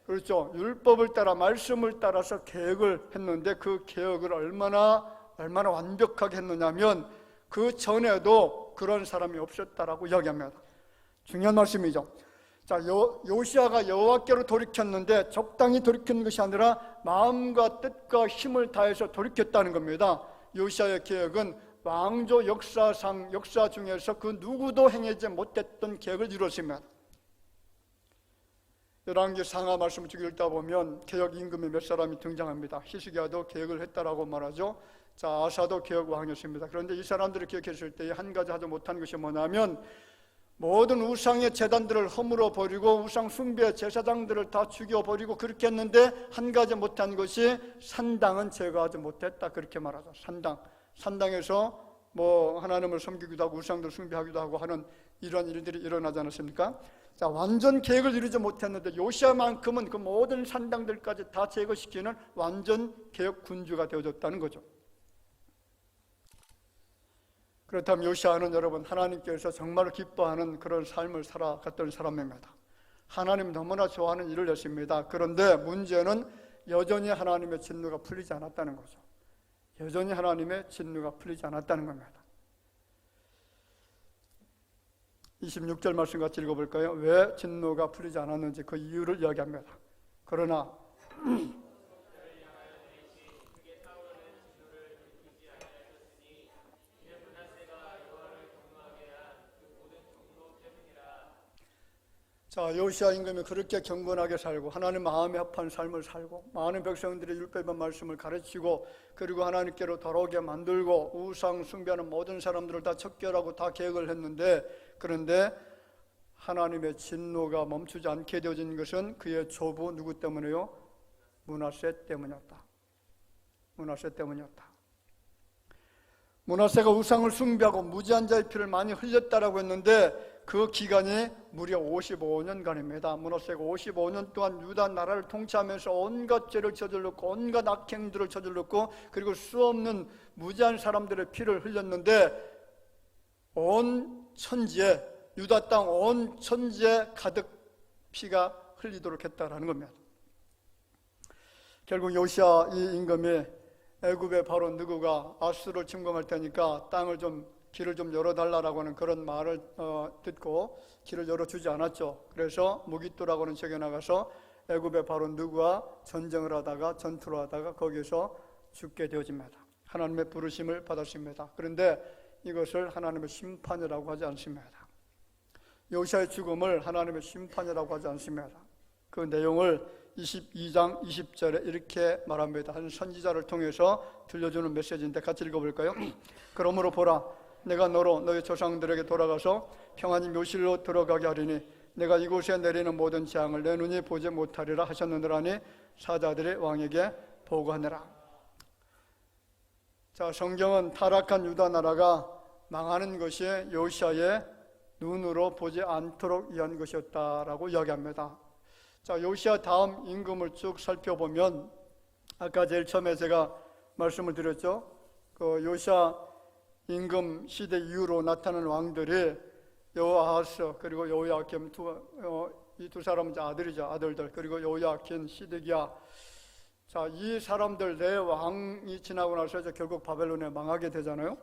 그렇죠. 율법을 따라, 말씀을 따라서 개혁을 했는데 그 개혁을 얼마나 완벽하게 했느냐면 그 전에도 그런 사람이 없었다라고 이야기합니다. 중요한 말씀이죠. 자, 요시아가 여호와께로 돌이켰는데 적당히 돌이킨 것이 아니라 마음과 뜻과 힘을 다해서 돌이켰다는 겁니다. 요시아의 개혁은 왕조 역사 중에서 그 누구도 행하지 못했던 개혁을 이루었습니다. 열왕기 상하 말씀을 쭉 읽다 보면 개혁 임금이 몇 사람이 등장합니다. 히스기야도 개혁을 했다라고 말하죠. 자, 아사도 개혁 왕이었습니다. 그런데 이 사람들을 기억했을 때 한 가지 하지 못한 것이 뭐냐면 모든 우상의 제단들을 허물어 버리고 우상 숭배 제사장들을 다 죽여버리고 그렇게 했는데 한 가지 못한 것이 산당은 제거하지 못했다, 그렇게 말하죠. 산당에서 뭐 하나님을 섬기기도 하고 우상들 숭배하기도 하고 하는 이런 일들이 일어나지 않았습니까? 자, 완전 계획을 이루지 못했는데 요시아만큼은 그 모든 산당들까지 다 제거시키는 완전 개혁 군주가 되어졌다는 거죠. 그렇다면 요시아는 여러분 하나님께서 정말 기뻐하는 그런 삶을 살아갔던 사람입니다. 하나님 너무나 좋아하는 일을 했습니다. 그런데 문제는 여전히 하나님의 진노가 풀리지 않았다는 거죠. 여전히 하나님의 진노가 풀리지 않았다는 겁니다. 26절 말씀 같이 읽어볼까요? 왜 진노가 풀리지 않았는지 그 이유를 이야기합니다. 그러나 자, 요시아 임금이 그렇게 경건하게 살고 하나님 마음에 합한 삶을 살고 많은 백성들의 율법의 말씀을 가르치고 그리고 하나님께로 돌아오게 만들고 우상 숭배하는 모든 사람들을 다 척결하고 다 개혁을 했는데, 그런데 하나님의 진노가 멈추지 않게 되어진 것은 그의 조부 누구 때문에요? 므낫세 때문이었다. 므낫세가 우상을 숭배하고 무지한 자의 피를 많이 흘렸다라고 했는데 그 기간이 무려 55년간입니다. 므낫세가 55년 동안 유다 나라를 통치하면서 온갖 죄를 저질렀고 온갖 악행들을 저질렀고 그리고 수없는 무지한 사람들의 피를 흘렸는데 온 천지에, 유다 땅 온 천지에 가득 피가 흘리도록 했다라는 겁니다. 결국 요시아 이 임금이 애굽의 바로 느고가 아수르를 침공할 테니까 길을 좀 열어달라고 하는 그런 말을 듣고 길을 열어주지 않았죠. 그래서 무깃도라고 하는 지역에 나가서 애굽의 바로 느고와 전투를 하다가 거기서 죽게 되어집니다. 하나님의 부르심을 받았습니다. 그런데 이것을 하나님의 심판이라고 하지 않습니다. 요시아의 죽음을 하나님의 심판이라고 하지 않습니다. 그 내용을 22장 20절에 이렇게 말합니다. 한 선지자를 통해서 들려주는 메시지인데 같이 읽어볼까요? 그러므로 보라, 내가 너로 너희 조상들에게 돌아가서 평안히 묘실로 들어가게 하리니 내가 이곳에 내리는 모든 재앙을 내 눈이 보지 못하리라 하셨느니라니 사자들이 왕에게 보고하느라. 자, 성경은 타락한 유다 나라가 망하는 것이 요시아의 눈으로 보지 않도록 위한 것이었다라고 이야기합니다. 자, 요시아 다음 임금을 쭉 살펴보면 아까 제일 처음에 제가 말씀을 드렸죠. 그 요시아 임금 시대 이후로 나타난 왕들이 여호아하스 그리고 여호야김 이 두 사람은 아들들. 그리고 여호야킨, 시드기야. 자, 이 사람들 네 왕이 지나고 나서 이제 결국 바벨론에 망하게 되잖아요.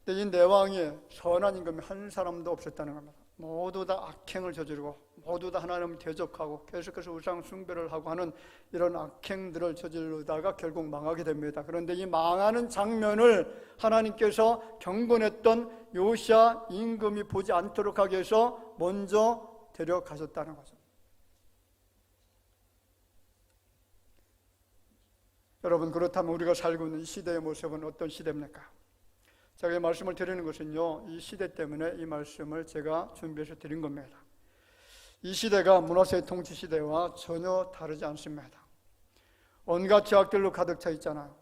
근데 이 네 왕이 선한 임금이 한 사람도 없었다는 겁니다. 모두 다 악행을 저지르고 모두 다 하나님을 대적하고 계속해서 우상 숭배를 하고 하는 이런 악행들을 저지르다가 결국 망하게 됩니다. 그런데 이 망하는 장면을 하나님께서 경건했던 요시아 임금이 보지 않도록 하기 위해서 먼저 데려가셨다는 거죠. 여러분, 그렇다면 우리가 살고 있는 이 시대의 모습은 어떤 시대입니까? 제가 이 말씀을 드리는 것은요, 이 시대 때문에 이 말씀을 제가 준비해서 드린 겁니다. 이 시대가 문화세 통치 시대와 전혀 다르지 않습니다. 온갖 죄악들로 가득 차 있잖아요.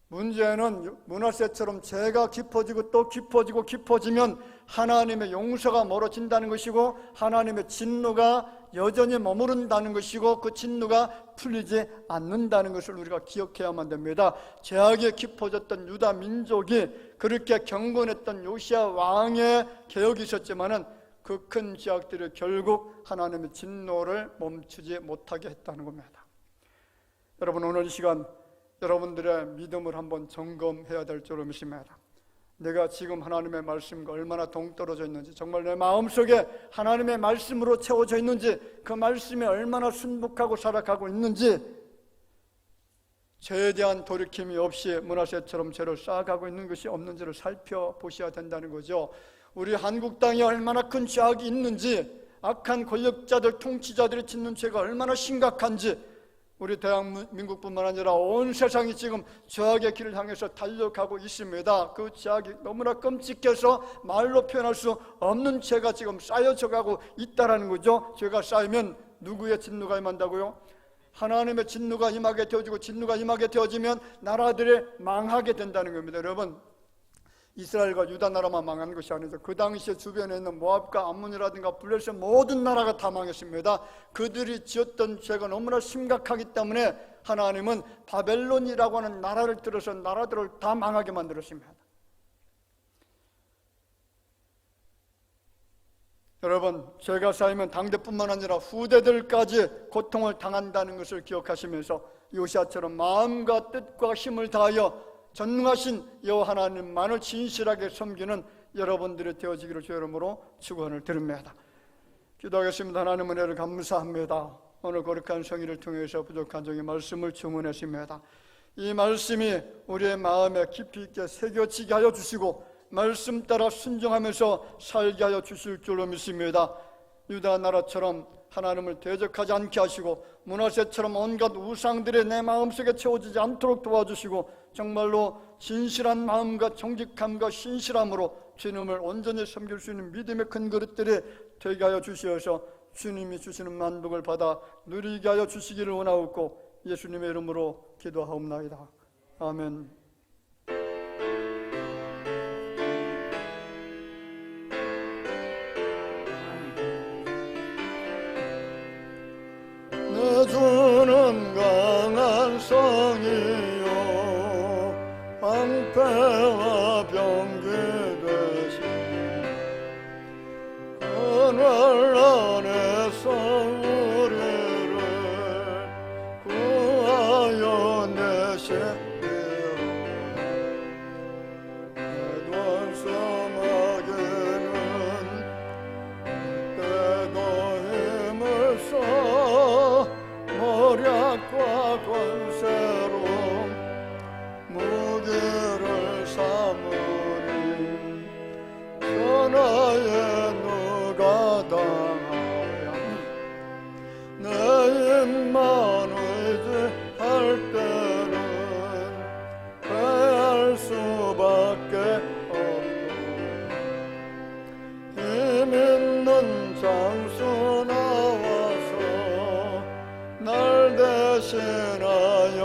문제는 문화세처럼 죄가 깊어지고 또 깊어지고 깊어지면 하나님의 용서가 멀어진다는 것이고 하나님의 진노가 여전히 머무른다는 것이고 그 진노가 풀리지 않는다는 것을 우리가 기억해야만 됩니다. 죄악에 깊어졌던 유다 민족이 그렇게 경건했던 요시야 왕의 개혁이 있었지만은 그 큰 죄악들이 결국 하나님의 진노를 멈추지 못하게 했다는 겁니다. 여러분, 오늘 이 시간 여러분들의 믿음을 한번 점검해야 될 줄로 믿습니다. 내가 지금 하나님의 말씀과 얼마나 동떨어져 있는지, 정말 내 마음속에 하나님의 말씀으로 채워져 있는지, 그 말씀에 얼마나 순복하고 살아가고 있는지, 죄에 대한 돌이킴이 없이 문화세처럼 죄를 쌓아가고 있는 것이 없는지를 살펴보셔야 된다는 거죠. 우리 한국 땅에 얼마나 큰 죄악이 있는지, 악한 권력자들, 통치자들이 짓는 죄가 얼마나 심각한지, 우리 대한민국뿐만 아니라 온 세상이 지금 죄악의 길을 향해서 달려가고 있습니다. 그 죄악이 너무나 끔찍해서 말로 표현할 수 없는 죄가 지금 쌓여져 가고 있다는 거죠. 죄가 쌓이면 누구의 진노가 임한다고요? 하나님의 진노가 임하게 되어지고, 진노가 임하게 되어지면 나라들이 망하게 된다는 겁니다. 여러분, 이스라엘과 유다 나라만 망한 것이 아니죠. 그 당시에 주변에 있는 모압과 암몬이라든가 블레셋 모든 나라가 다 망했습니다. 그들이 지었던 죄가 너무나 심각하기 때문에 하나님은 바벨론이라고 하는 나라를 들어서 나라들을 다 망하게 만들었습니다. 여러분, 죄가 쌓이면 당대뿐만 아니라 후대들까지 고통을 당한다는 것을 기억하시면서 요시야처럼 마음과 뜻과 힘을 다하여 전능하신 여호와 하나님만을 진실하게 섬기는 여러분들이 되어지기를 주의 이름으로 축원을 드립니다. 기도하겠습니다. 하나님 은혜를 감사합니다. 오늘 거룩한 성의를 통해서 부족한 종의 말씀을 주문했습니다. 이 말씀이 우리의 마음에 깊이 있게 새겨지게 하여 주시고 말씀 따라 순종하면서 살게 하여 주실 줄로 믿습니다. 유다 나라처럼 하나님을 대적하지 않게 하시고 문화세처럼 온갖 우상들이 내 마음속에 채워지지 않도록 도와주시고 정말로 진실한 마음과 정직함과 신실함으로 주님을 온전히 섬길 수 있는 믿음의 큰 그릇들이 되게 하여 주시어서 주님이 주시는 만복을 받아 누리게 하여 주시기를 원하옵고 예수님의 이름으로 기도하옵나이다. 아멘. 내 주는 강한 성이요 방패와 병기 되신 그날 안에서 우리를 구하여 내시리라. 애동섬하게는 때도 힘을 써 모략과 권세로 무기를 삼으니 전하에 누가 당하여 내 입만 의지할 때는 패할 수밖에 없고 힘 있는 장수 나와서 날 대신하여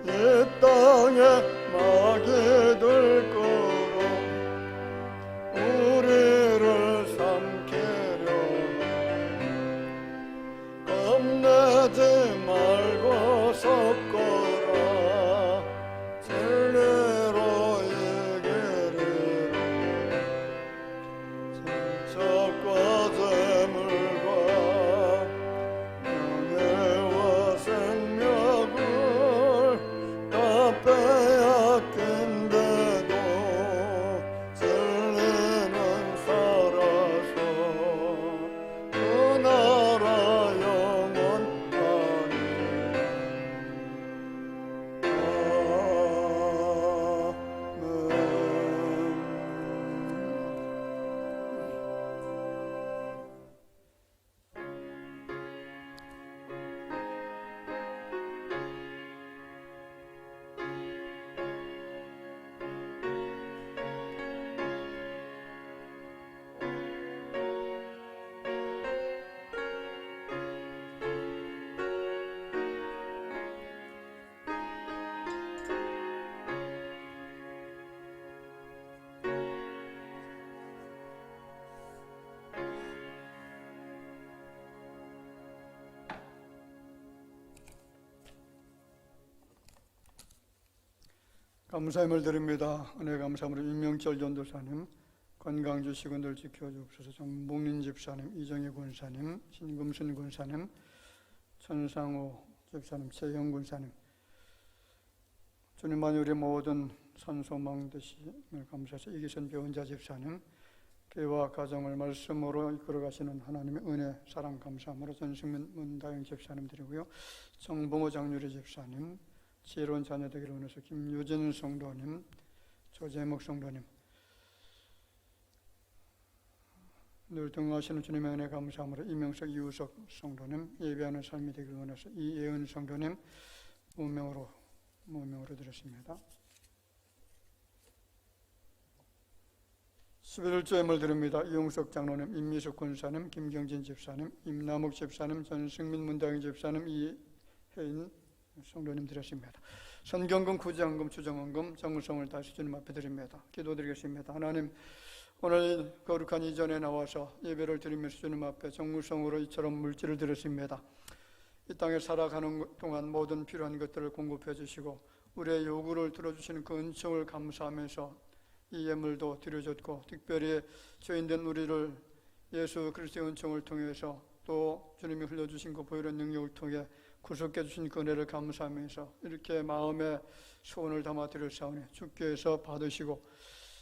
이 땅에 마귀들 끌어 감사함을 드립니다. 은혜 감사함으로 임명철 전도사님 건강 주시고 늘 지켜주옵소서. 정봉린 집사님, 이정희 권사님, 신금순 권사님, 천상호 집사님, 최영 권사님, 주님만이 우리 모든 산소망 되심을 감사해서 이기선 배원자 집사님, 교회와 가정을 말씀으로 이끌어가시는 하나님의 은혜, 사랑 감사함으로 전승민 문다영 집사님 드리고요. 정봉호 장유리 집사님, 지혜로운 자녀 되기를 원해서 김유진 성도님, 조재목 성도님, 늘 등하시는 주님의 은혜 감사함으로 이명석 이우석 성도님, 예배하는 삶이 되기를 원해서 이예은 성도님 무명으로 드렸습니다. 11조 예물 드립니다. 이용석 장로님, 임미숙 권사님, 김경진 집사님, 임남욱 집사님, 전승민 문다영 집사님, 이혜인 성도님 드렸습니다. 선경금, 구제헌금, 추정헌금, 정성을 다시 주님 앞에 드립니다. 기도드리겠습니다. 하나님, 오늘 거룩한 이전에 나와서 예배를 드리면서 주님 앞에 정무성으로 이처럼 물질을 드렸습니다. 이 땅에 살아가는 동안 모든 필요한 것들을 공급해 주시고 우리의 요구를 들어주시는 그 은총을 감사하면서 이 예물도 드려졌고, 특별히 죄인된 우리를 예수 그리스도의 은총을 통해서 또 주님이 흘려주신 그 보혈의 능력을 통해 구속해 주신 그 은혜를 감사하면서 이렇게 마음에 소원을 담아 드렸사오니 주께서 받으시고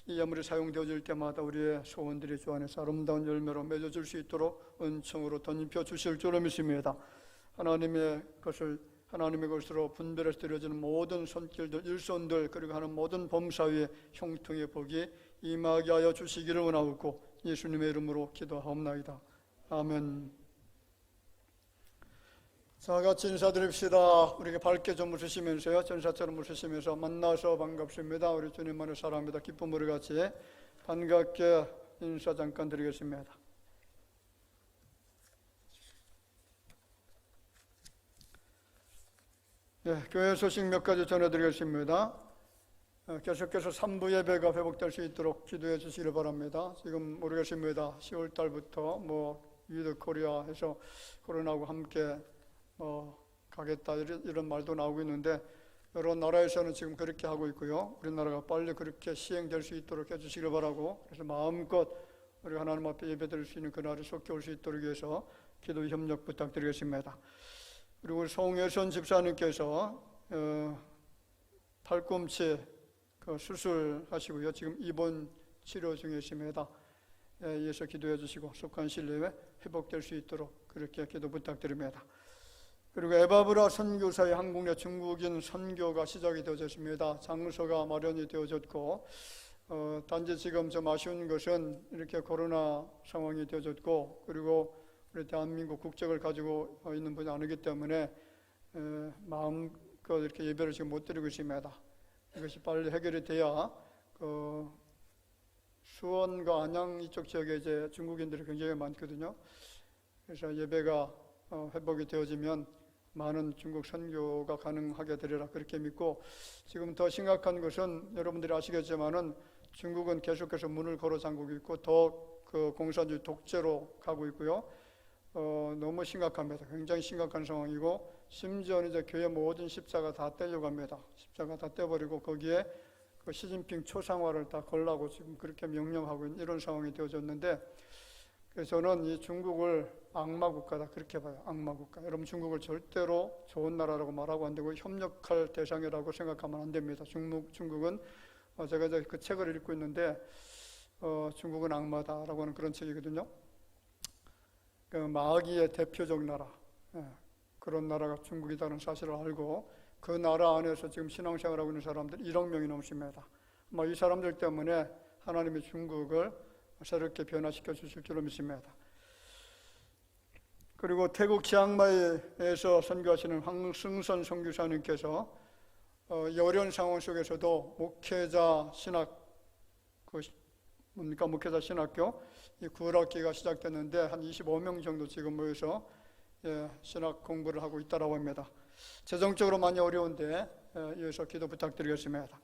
이 예물이 사용되어질 때마다 우리의 소원들이 주 안에서 아름다운 열매로 맺어질 수 있도록 은총으로 던져 주실 줄로 믿습니다. 하나님의 것으로 분별해서 드려지는 모든 손길들, 일손들, 그리고 하는 모든 범사 위에 형통의 복이 임하게 하여 주시기를 원하옵고 예수님의 이름으로 기도하옵나이다. 아멘. 자, 같이 인사드립시다. 우리에게 밝게 좀 웃으시면서요, 전사처럼 웃으시면서 만나서 반갑습니다. 우리 주님만을 사랑합니다. 기쁨 우리 같이 반갑게 인사 잠깐 드리겠습니다. 네, 교회 소식 몇 가지 전해드리겠습니다. 계속해서 3부 예배가 회복될 수 있도록 기도해 주시기를 바랍니다. 지금 모르겠습니다. 10월 달부터 위드 코리아 해서 코로나하고 함께 가겠다 이런 말도 나오고 있는데 여러 나라에서는 지금 그렇게 하고 있고요. 우리나라가 빨리 그렇게 시행될 수 있도록 해주시기를 바라고, 그래서 마음껏 우리 하나님 앞에 예배드릴 수 있는 그날이 속히 올 수 있도록 위해서 기도 협력 부탁드리겠습니다. 그리고 송혜선 집사님께서 팔꿈치 수술하시고요. 지금 입원 치료 중이십니다. 이에서 기도해 주시고 속한 시일 내에 회복될 수 있도록 그렇게 기도 부탁드립니다. 그리고 에바브라 선교사의 한국 내 중국인 선교가 시작이 되어졌습니다. 장소가 마련이 되어졌고, 단지 지금 좀 아쉬운 것은 이렇게 코로나 상황이 되어졌고, 그리고 우리 대한민국 국적을 가지고 있는 분이 아니기 때문에 마음껏 이렇게 예배를 지금 못 드리고 있습니다. 이것이 빨리 해결이 돼야 수원과 안양 이쪽 지역에 이제 중국인들이 굉장히 많거든요. 그래서 예배가 회복이 되어지면 많은 중국 선교가 가능하게 되리라 그렇게 믿고, 지금 더 심각한 것은 여러분들이 아시겠지만은 중국은 계속해서 문을 걸어 잠그고 있고 더 그 공산주의 독재로 가고 있고요. 너무 심각합니다. 굉장히 심각한 상황이고, 심지어 이제 교회 모든 십자가 다 떼려갑니다. 십자가 다 떼버리고 거기에 그 시진핑 초상화를 다 걸라고 지금 그렇게 명령하고 있는 이런 상황이 되어졌는데, 그래서 저는 이 중국을 악마 국가다 그렇게 봐요. 악마 국가. 여러분, 중국을 절대로 좋은 나라라고 말하고 안 되고 협력할 대상이라고 생각하면 안 됩니다. 중국은 제가 이제 그 책을 읽고 있는데 중국은 악마다라고 하는 그런 책이거든요. 그 마귀의 대표적 나라, 그런 나라가 중국이라는 사실을 알고 그 나라 안에서 지금 신앙생활하고 있는 사람들 1억 명이 넘습니다. 이 사람들 때문에 하나님의 중국을 새롭게 변화시켜 주실 줄로 믿습니다. 그리고 태국 치앙마이에서 선교하시는 황승선 선교사님께서 이 어려운 상황 속에서도 목회자 신학, 목회자 신학교 이 9학기가 시작됐는데 한 25명 정도 지금 모여서 신학 공부를 하고 있다고 합니다. 재정적으로 많이 어려운데 이어서 기도 부탁드리겠습니다.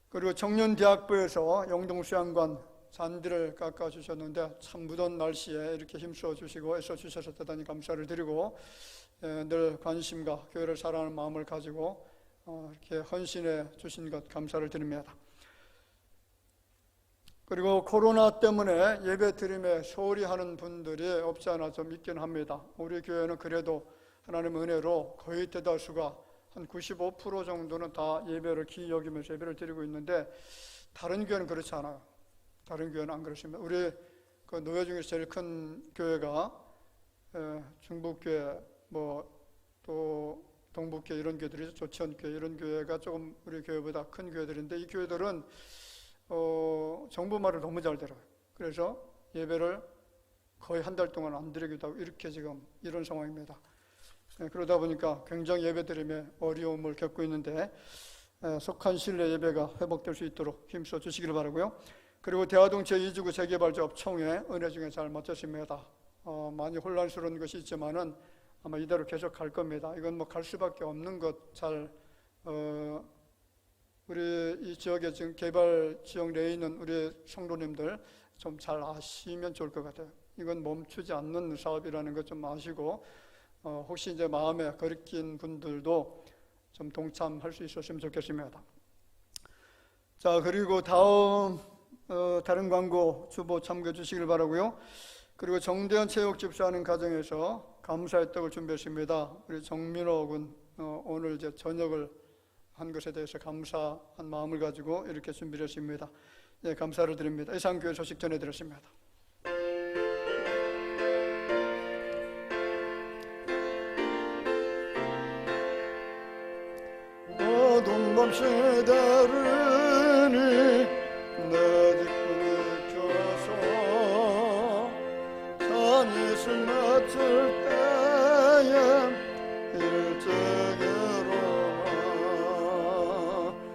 그리고 청년대학부에서 영동수양관 잔디를 깎아주셨는데 참 무더운 날씨에 이렇게 힘써 주시고 애써 주셔서 대단히 감사를 드리고 늘 관심과 교회를 사랑하는 마음을 가지고 이렇게 헌신해 주신 것 감사를 드립니다. 그리고 코로나 때문에 예배 드림에 소홀히 하는 분들이 없지 않아 좀 있긴 합니다. 우리 교회는 그래도 하나님의 은혜로 거의 대다수가 한 95% 정도는 다 예배를 기이 여기면서 예배를 드리고 있는데, 다른 교회는 그렇지 않아요. 다른 교회는 안 그렇습니다. 우리 그 노회 중에서 제일 큰 교회가 중북교회, 또 동북교회 이런 교회들이죠. 조치원교회 이런 교회가 조금 우리 교회보다 큰 교회들인데, 이 교회들은 정부 말을 너무 잘 들어요. 그래서 예배를 거의 한 달 동안 안 드리기도 하고 이렇게 지금 이런 상황입니다. 그러다 보니까 굉장히 예배 드림에 어려움을 겪고 있는데, 속한 신뢰 예배가 회복될 수 있도록 힘써 주시기를 바라고요. 그리고 대화동 제2지구 재개발조합총회 은혜 중에 잘 마쳤습니다. 많이 혼란스러운 것이 있지만은 아마 이대로 계속 갈 겁니다. 이건 갈 수밖에 없는 것, 우리 이 지역에 지금 개발 지역 내에 있는 우리 성도님들 좀 잘 아시면 좋을 것 같아요. 이건 멈추지 않는 사업이라는 것 좀 아시고, 혹시 이제 마음에 거리낀 분들도 좀 동참할 수 있었으면 좋겠습니다. 자, 그리고 다른 광고 주보 참고해 주시길 바라고요. 그리고 정대현 체육 집사하는 가정에서 감사의 떡을 준비했습니다. 우리 정민호 군 오늘 이제 저녁을 한 것에 대해서 감사한 마음을 가지고 이렇게 준비를 했습니다. 예, 감사를 드립니다. 이상 교회 소식 전해드렸습니다. 어두운 밤 시대르니 내 뒷문을 켜서 산이슬 맺을 때에 일찍으로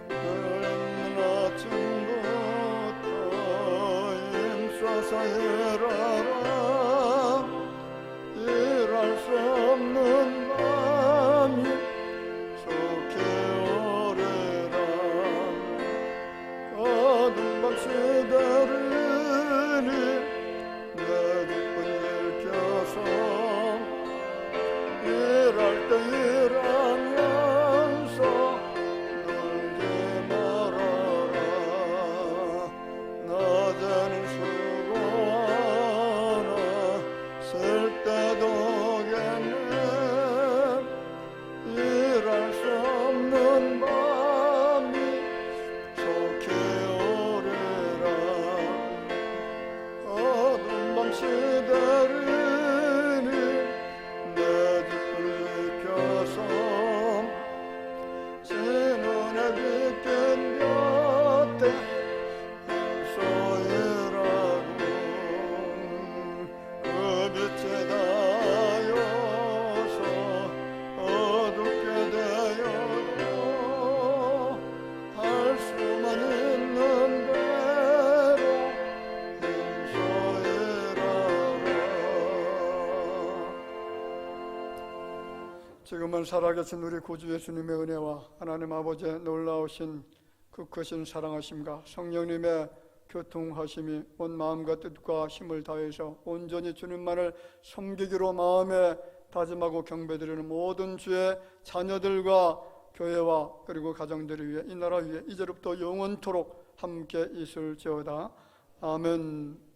늦는 아침부터 힘써서 일하라. 일할 수 없는 마음이 좋게 오래라. 어두운 밤 시대르니 내 뒷문을 켜서 일할 때 일하면서 놀지 말아라. 낮에는 수고하나 쓸 때도 오겠네. 일할 수 없는 밤이 좋게 오래라. 어두운 밤 시대르니 내 뒷불을 켜서 진운에 비친 곁에 힘써이라고. 그 빛이 닿아서 어둡게 되어도 할 수만 있는 대로 힘써이라라. 지금은 살아계신 우리 구주 예수님의 은혜와 하나님 아버지의 놀라우신 그 크신 사랑하심과 성령님의 교통하심이 온 마음과 뜻과 힘을 다해서 온전히 주님만을 섬기기로 마음에 다짐하고 경배드리는 모든 주의 자녀들과 교회와 그리고 가정들을 위해 이 나라 위에 이제로부터 영원토록 함께 있을지어다. 아멘.